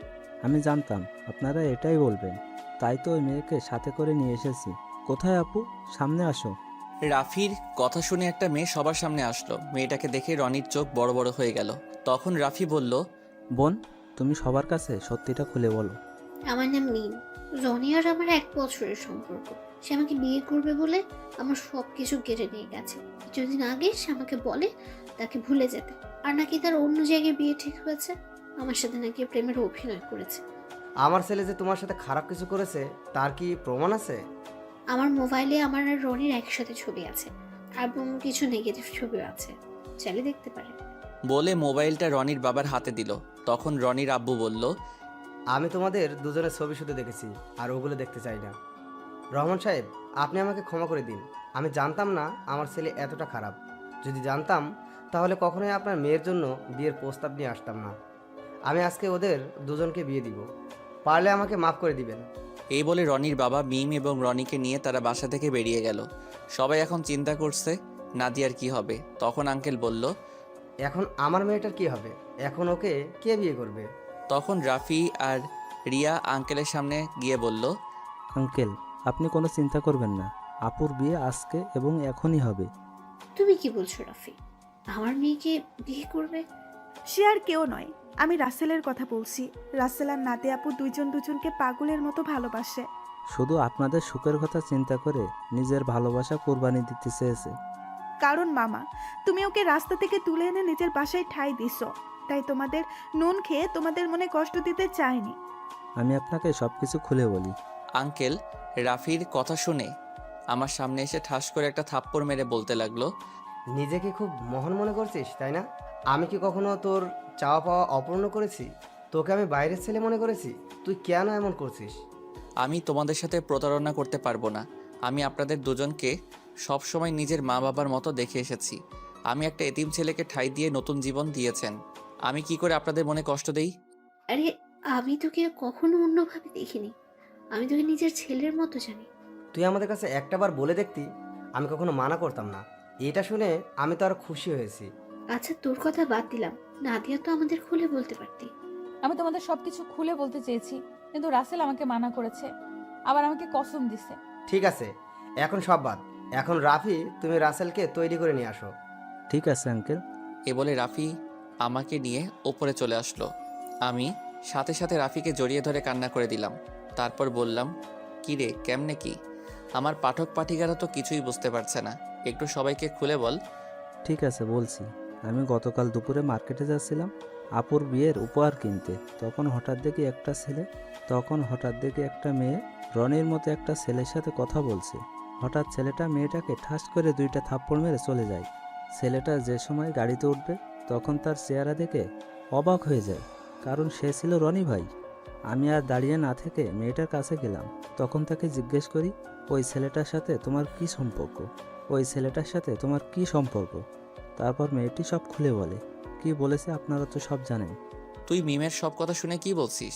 আমি জানতাম আপনারা এটাই বলবেন, তাই তো ওই মেয়েকে সাথে করে নিয়ে এসেছি। কোথায় আপু, সামনে আসো। রাফির কথা শুনে একটা মেয়ে সবার সামনে আসলো। মেয়েটাকে দেখে রনির চোখ বড় বড় হয়ে গেল। তখন রাফি বলল, বোন, তুমি সবার কাছে সত্যিটা খুলে বলো। আমার নাম মিম। রনি আর আমার 1 বছরের সম্পর্ক। সে আমাকে বিয়ে করবে বলে আমার সব কিছু কেড়ে নিয়ে গেছে। কিছুদিন আগে সে আমাকে বলে তাকে ভুলে যেতে, আর নাকি তার অন্য জায়গায় বিয়ে ঠিক হয়েছে। আমার সাথে নাকি প্রেমের অভিনয় করেছে। আমার ছেলে যে তোমার সাথে খারাপ কিছু করেছে তার কি প্রমাণ আছে? আমার মোবাইলে আমার আর রনির একসাথে ছবি আছে, এবং কিছু নেগেটিভ ছবিও আছে, চাইলে দেখতে পারে। বলে মোবাইলটা রনির বাবার হাতে দিল। তখন রনির আব্বু বলল, আমি তোমাদের দুজনের ছবি শুধু দেখেছি, আর ওগুলো দেখতে চাই না। রহমান সাহেব, আপনি আমাকে ক্ষমা করে দিন। আমি জানতাম না আমার ছেলে এতটা খারাপ। যদি জানতাম তাহলে কখনোই আপনার মেয়ের জন্য বিয়ের প্রস্তাব নিয়ে আসতাম না। আমি আজকে ওদের দুজনকে বিয়ে দিব। পারলে আমাকে মাফ করে দিবেন। এই বলে রনির বাবা মিম এবং রনিকে নিয়ে তারা বাসা থেকে বেরিয়ে গেল। সবাই এখন চিন্তা করছে নাদিয়ার কি হবে। তখন আঙ্কেল বলল, এখন আমার মেয়েটার কি হবে? এখন ওকে কে বিয়ে করবে? তখন রাফি আর রিয়া আঙ্কেলের সামনে গিয়ে বলল, আঙ্কেল, আপনি কোনো চিন্তা করবেন না, আপুর বিয়ে আজকে এবং এখনই হবে। তুমি কি বলছো রাফি? আমার মেয়েকে বিয়ে করবে? সে আর কেউ নয়, আমি রাসেলের কথা বলছি। রাসেল আর নাতে আপু দুজনকে পাগলের মতো ভালোবাসে। শুধু আপনাদের সুখের কথা চিন্তা করে নিজের ভালোবাসা কোরবানি দিতে চেয়েছে। কারণ মামা, তুমি ওকে রাস্তা থেকে তুলে এনে নিজের বাসায় ঠাঁই দিছো, তাই তোমাদের নুন খেয়ে তোমাদের মনে কষ্ট দিতে চাইনি। আমি আপনাকে সব কিছু খুলে বলি। আঙ্কেল রাফির কথা শুনে আমার সামনে এসে ঠাস করে একটা থাপ্পড় মেরে বলতে লাগলো, নিজেকে খুব মহান মনে করছিস তাই না? আমি কি কখনো তোর চাওয়া পাওয়া অপূর্ণ করেছি? তোকে আমি বাইরের ছেলে মনে করেছি? তুই কেন এমন করছিস? আমি তোমাদের সাথে প্রতারণা করতে পারবো না। আমি আপনাদের দুজনকে সবসময় নিজের মা বাবার মতো দেখে এসেছি। আমি একটা এতিম ছেলেকে ঠাঁই দিয়ে নতুন জীবন দিয়েছেন। আমি কি করে আপনাদের মনে কষ্ট দেই? আরে আমি তোকে কখনো অন্যভাবে দেখিনি, আমি তোকে নিজের ছেলের মতো জানি। তুই আমাদের কাছে একটাবার বলে দেখতি, আমি কখনো মানা করতাম না। এটা শুনে আমি তো আরো খুশি হয়েছি। আচ্ছা তোর কথা বাদ দিলাম, নাদিয়া তো আমাদের খুলে বলতে পারতি। আমি তোমাদের সবকিছু খুলে বলতে চেয়েছি, কিন্তু রাসেল আমাকে মানা করেছে, আবার আমাকে কসম দিছে। ঠিক আছে, এখন সব বাদ। এখন রাফি, তুমি রাসেলকে তৈরি করে নিয়ে আসো। ঠিক আছে আঙ্কেল। এ বলে রাফি আমাকে নিয়ে ওপরে চলে আসলো। আমি সাথে সাথে রাফিকে জড়িয়ে ধরে কান্না করে দিলাম। তারপর বললাম, কি রে, কেমনে কি? আমার পাঠক পাঠিকারা তো কিছুই বুঝতে পারছে না, একটু সবাইকে খুলে বল। ঠিক আছে বলছি। আমি গতকাল দুপুরে মার্কেটে যাচ্ছিলাম আপুর বিয়ের উপহার কিনতে। তখন হঠাৎ দেখি একটা মেয়ে রনির মতো একটা ছেলের সাথে কথা বলছে। হঠাৎ ছেলেটা মেয়েটাকে ঠাস করে 2টা থাপ্পড় মেরে চলে যায়। ছেলেটা যে সময় গাড়িতে উঠবে তখন তার চেহারা দেখে অবাক হয়ে যায়, কারণ সে ছিল রনি ভাই। আমি আর দাঁড়িয়ে না থেকে মেয়েটার কাছে গেলাম। তখন তাকে জিজ্ঞেস করি, ওই ছেলেটার সাথে তোমার কি সম্পর্ক? তারপর মেয়েটি সব খুলে বলে। কি বলেছে আপনারা তো সব জানেন। তুই মিমের সব কথা শুনে কি বলছিস?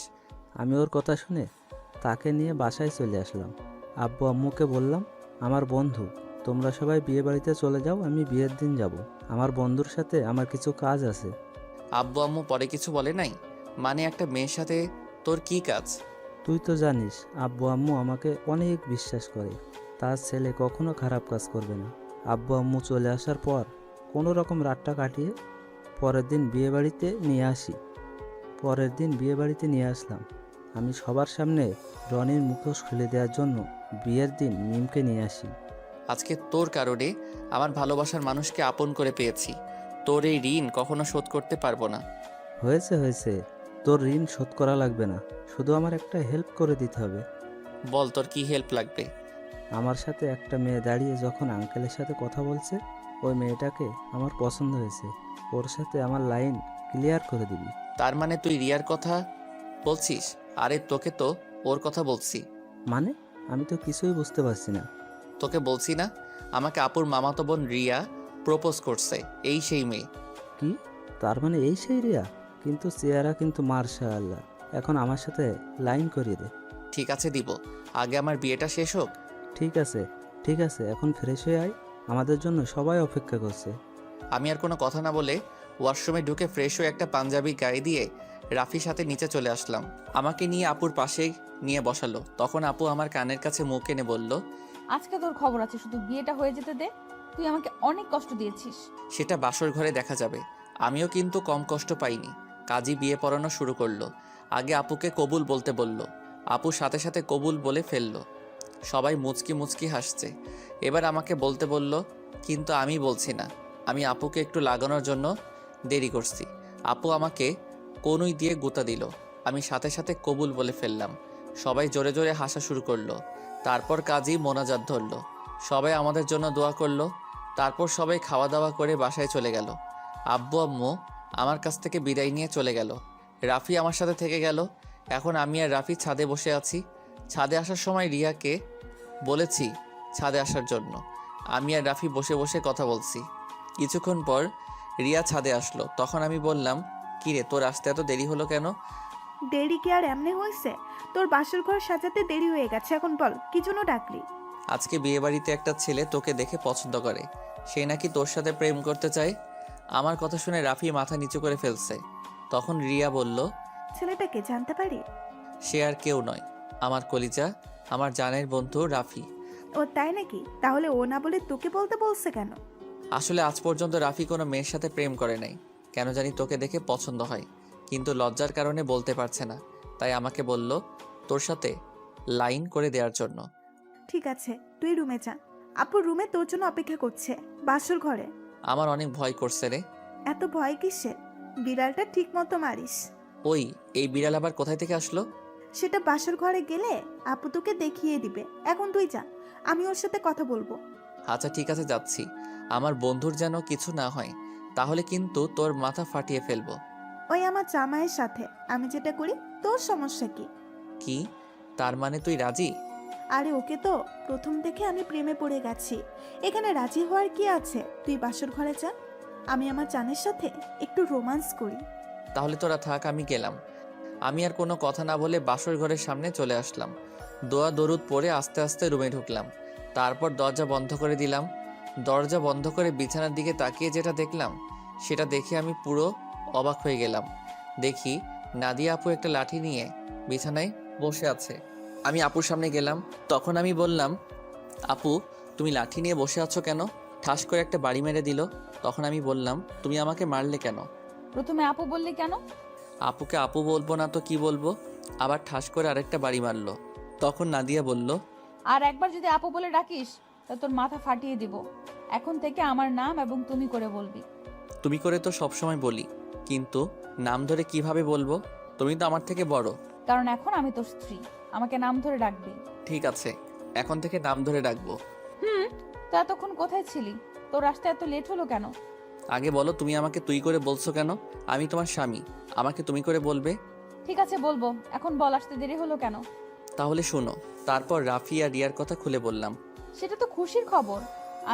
আমি ওর কথা শুনে তাকে নিয়ে বাসায় চলে আসলাম। আব্বু আম্মুকে বললাম, আমার বন্ধু, তোমরা সবাই বিয়ে বাড়িতে চলে যাও, আমি বিয়ের দিন যাব। আমার বন্ধুর সাথে আমার কিছু কাজ আছে। আব্বু আম্মু পরে কিছু বলে নাই? মানে একটা মেয়ের সাথে তোর কি কাজ? তুই তো জানিস আব্বু আম্মু আমাকে অনেক বিশ্বাস করে, তার ছেলে কখনো খারাপ কাজ করবে না। আব্বু আম্মু চলে আসার পর কোনো রকম রাতটা কাটিয়ে পরের দিন বিয়ে বাড়িতে নিয়ে আসলাম। আমি সবার সামনে রনির মুখোশ খুলে দেওয়ার জন্য বিয়ের দিন মিমকে নিয়ে আসি। আজকে তোর কারণে আমার ভালোবাসার মানুষকে আপন করে পেয়েছি। তোর এই ঋণ কখনো শোধ করতে পারবো না। হয়েছে, তোর ঋণ শোধ করা লাগবে না, শুধু আমার একটা হেল্প করে দিতে হবে। বল, তোর কি হেল্প লাগবে? আমার সাথে একটা মেয়ে দাঁড়িয়ে যখন আঙ্কেলের সাথে কথা বলছে, ওই মেয়েটাকে আমার পছন্দ হয়েছে। ওর সাথে আমার লাইন ক্লিয়ার করে দিবি। তার মানে তুই রিয়ার কথা বলছিস? আরে তোকে তো ওর কথা বলছি। মানে আমি তো কিছুই বুঝতে পারছি না। তোকে বলছি না, আমাকে আপুর মামাতো বোন রিয়া প্রপোজ করছে, এই সেই মেয়ে। কি? তার মানে এই সেই রিয়া? কিন্তু চেহারা কিন্তু মার্শাআল্লাহ। এখন আমার সাথে লাইন করিয়ে দে। ঠিক আছে দিব, আগে আমার বিয়েটা শেষ হোক। ঠিক আছে, এখন ফ্রেশ হয়ে আয়, আমাদের জন্য সবাই অপেক্ষা করছে। আমি আর কোনো কথা না বলে ওয়াশরুমে ঢুকে ফ্রেশ হয়ে একটা পাঞ্জাবি গায়ে দিয়ে রাফির সাথে নিচে চলে আসলাম। আমাকে নিয়ে আপুর পাশে নিয়ে বসালো। তখন আপু আমার কানের কাছে মুখ এনে বলল, আজকে তোর খবর আছে, শুধু বিয়েটা হয়ে যেতে দে। তুই আমাকে অনেক কষ্ট দিয়েছিস। সেটা বাসর ঘরে দেখা যাবে। আমিও কিন্তু কম কষ্ট পাইনি। কাজী বিয়ে পড়ানো শুরু করলো। আগে আপুকে কবুল বলতে বলল, আপু সাথে সাথে কবুল বলে ফেললো। সবাই মুচকি মুচকি হাসছে। এবার আমাকে বলতে বলল, কিন্তু আমি বলছি না। আমি আপুকে একটু লাগানোর জন্য দেরি করছি। আপু আমাকে কনুই দিয়ে গুঁতা দিল। আমি সাথে সাথে কবুল বলে ফেললাম। সবাই জোরে জোরে হাসা শুরু করলো। তারপর কাজী মোনাজাত ধরলো। সবাই আমাদের জন্য দোয়া করলো। তারপর সবাই খাওয়া দাওয়া করে বাসায় চলে গেল। আব্বু আম্মু আমার কাছ থেকে বিদায় নিয়ে চলে গেল। রাফি আমার সাথে থেকে গেল। এখন আমি আর রাফি ছাদে বসে আছি। ছাদে আসার সময় রিয়াকে বলেছি ছাদে আসার জন্য। আমি আর রাফি বসে বসে কথা বলছি। কিছুক্ষণ পর রিয়া ছাদে আসলো। তখন আমি বললাম, কিরে, তোর আসতে এত দেরি হলো কেন? দেরি কি আর এমনি হয়েছে? তোর বাসর ঘর সাজাতে দেরি হয়ে গেছে, এখন বল কি জন্য ডাকলি? আজকে বিয়েবাড়িতে একটা ছেলে তোকে দেখে পছন্দ করে, সে নাকি তোর সাথে প্রেম করতে চায়। আমার কথা শুনে রাফি মাথা নিচু করে ফেলছে। তখন রিয়া বলল, ছেলেটাকে জানতে পারি? সে আর কেউ নয়, আমার কলিজা, আমার জানের বন্ধু রাফি। ও তাই নাকি? তাহলে ও না বলে তোকে বলতে বলছে কেন? আসলে আজ পর্যন্ত রাফি কোনো মেয়ের সাথে প্রেম করে নাই। কেন জানি তোকে দেখে পছন্দ হয়, কিন্তু লজ্জার কারণে বলতে পারছে না। তাই আমাকে বলল, তোর সাথে লাইন করে দেওয়ার জন্য। ঠিক আছে, তুই রুমে যা। আপু রুমে তোর জন্য অপেক্ষা করছে, বাসর ঘরে। আমার অনেক ভয় করছে রে। এত ভয় কিসের? বিড়ালটা ঠিক মতো মারিস। ওই, এই বিড়াল আবার কোথায় থেকে আসলো? সেটা বাসর ঘরে গেলে আপু তোকে দেখিয়ে দিবে। এখন তুই যা, আমি ওর সাথে কথা বলবো। আচ্ছা ঠিক আছে, যাচ্ছি। আমার বন্ধুর যেন কিছু না হয়, তাহলে কিন্তু তোর মাথা ফাটিয়ে ফেলবো। ওই আমার জামাইয়ের সাথে আমি যেটা করি, তোর সমস্যা কি? কি? তার মানে তুই রাজি? আরে ওকে তো প্রথম থেকে আমি প্রেমে পড়ে গেছি, এখানে রাজি হওয়ার কি আছে? তুই বাসর ঘরে যা, আমি আমার জানের সাথে একটু রোমান্স করি। তাহলে তোরা থাক, আমি গেলাম। আমি আর কোনো কথা না বলে বাসর ঘরের সামনে চলে আসলাম। দোয়া দরুদ পরে আস্তে আস্তে রুমে ঢুকলাম। তারপর দরজা বন্ধ করে দিলাম। দরজা বন্ধ করে বিছানার দিকে তাকিয়ে যেটা দেখলাম, সেটা দেখে আমি পুরো অবাক হয়ে গেলাম। দেখি নাদিয়া আপু একটা লাঠি নিয়ে বিছানায় বসে আছে। আমি আপুর সামনে গেলাম, তখন আমি বললাম, আপু তুমি লাঠি নিয়ে বসে আছো কেন? ঠাস করে একটা বাড়ি মেরে দিল। তখন আমি বললাম, তুমি আমাকে মারলে কেন? প্রথমে আপু বললি কেন? আপুকে আপু বলবো না তো কি বলবো? আবার ঠাস করে আরেকটা বাড়ি মারলো। তখন নাদিয়া বলল, আর একবার যদি আপু বলে ডাকিস তা তোর মাথা ফাটিয়ে দিব। এখন থেকে আমার নাম এবং তুমি করে বলবি। তুমি করে তো সবসময় বলি, কিন্তু নাম ধরে কিভাবে বলবো? তুমি তো আমার থেকে বড়। কারণ এখন আমি তোর স্ত্রী, আমাকে নাম ধরে ডাকবি। ঠিক আছে, এখন থেকে নাম ধরে ডাকবো। তো এতক্ষণ কোথায় ছিলি? তোর আসতে এত লেট হলো কেন? আগে বলো, তুমি আমাকে তুই করে বলছো কেন? আমি তোমার স্বামী, আমাকে তুমি করে বলবে। ঠিক আছে বলবো, এখন বল আসতে দেরি হলো কেন? তাহলে শোনো। তারপর রাফি আর রিয়ার কথা খুলে বললাম। সেটা তো খুশির খবর।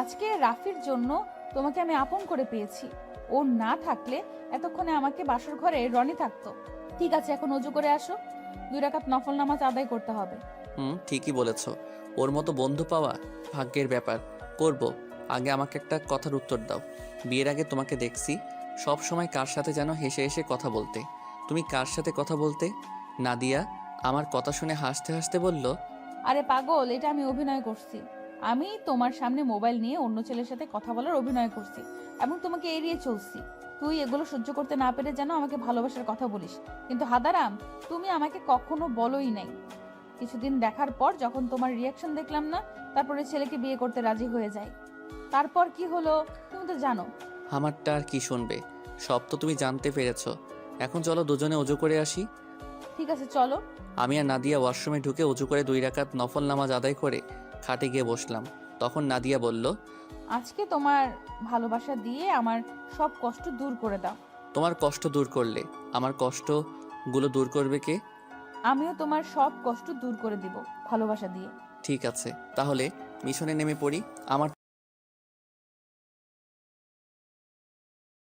আজকে রাফির জন্য তোমাকে আমি আপন করে পেয়েছি। ও না থাকলে এতক্ষণে আমাকে বাসর ঘরে রনি থাকতো। ঠিক আছে, এখন অজু করে আসো, 2 রাকাত নফল নামাজ আদায় করতে হবে। ঠিকই বলেছ। ওর মতো বন্ধু পাওয়া ভাগ্যের ব্যাপার। করব। আগে আমাকে একটা কথার উত্তর দাও। বিয়ের আগে তোমাকে দেখছি সব সময় কার সাথে যেন হেসে হেসে কথা বলতে। তুমি কার সাথে কথা বলতে? নাদিয়া আমার কথা শুনে হাসতে হাসতে বলল, আরে পাগল, এটা আমি অভিনয় করছি। আমি তোমার সামনে মোবাইল নিয়ে অন্য ছেলের সাথে কথা বলার অভিনয় করছি এবং তোমাকে এড়িয়ে চলছি। তুই এগুলো সহ্য করতে না পেরে যেন আমাকে ভালোবাসার কথা বলিস, কিন্তু হাদারাম, তুমি আমাকে কখনো বলোই নাই। কিছুদিন দেখার পর যখন তোমার রিয়াকশন দেখলাম না, তারপরে ছেলেকে বিয়ে করতে রাজি হয়ে যায়। তারপর কি হলো তুমি তো জানো। আমারটা আর কি শুনবে? সব তো তুমি জানতে পেরেছ। এখন চলো দুজনে অজু করে আসি। ঠিক আছে চলো। আমি আর নাদিয়া ওয়াশরুমে ঢুকে অজু করে 2 রাকাত নফল নামাজ আদায় করে খাটে গিয়ে বসলাম। তখন নাদিয়া বলল, আজকে তোমার ভালোবাসা দিয়ে আমার সব কষ্ট দূর করে দাও। তোমার কষ্ট দূর করলে আমার কষ্টগুলো দূর করবে কে? আমিও তোমার সব কষ্ট দূর করে দিব ভালোবাসা দিয়ে। ঠিক আছে, তাহলে মিশনে নেমে পড়ি। আমার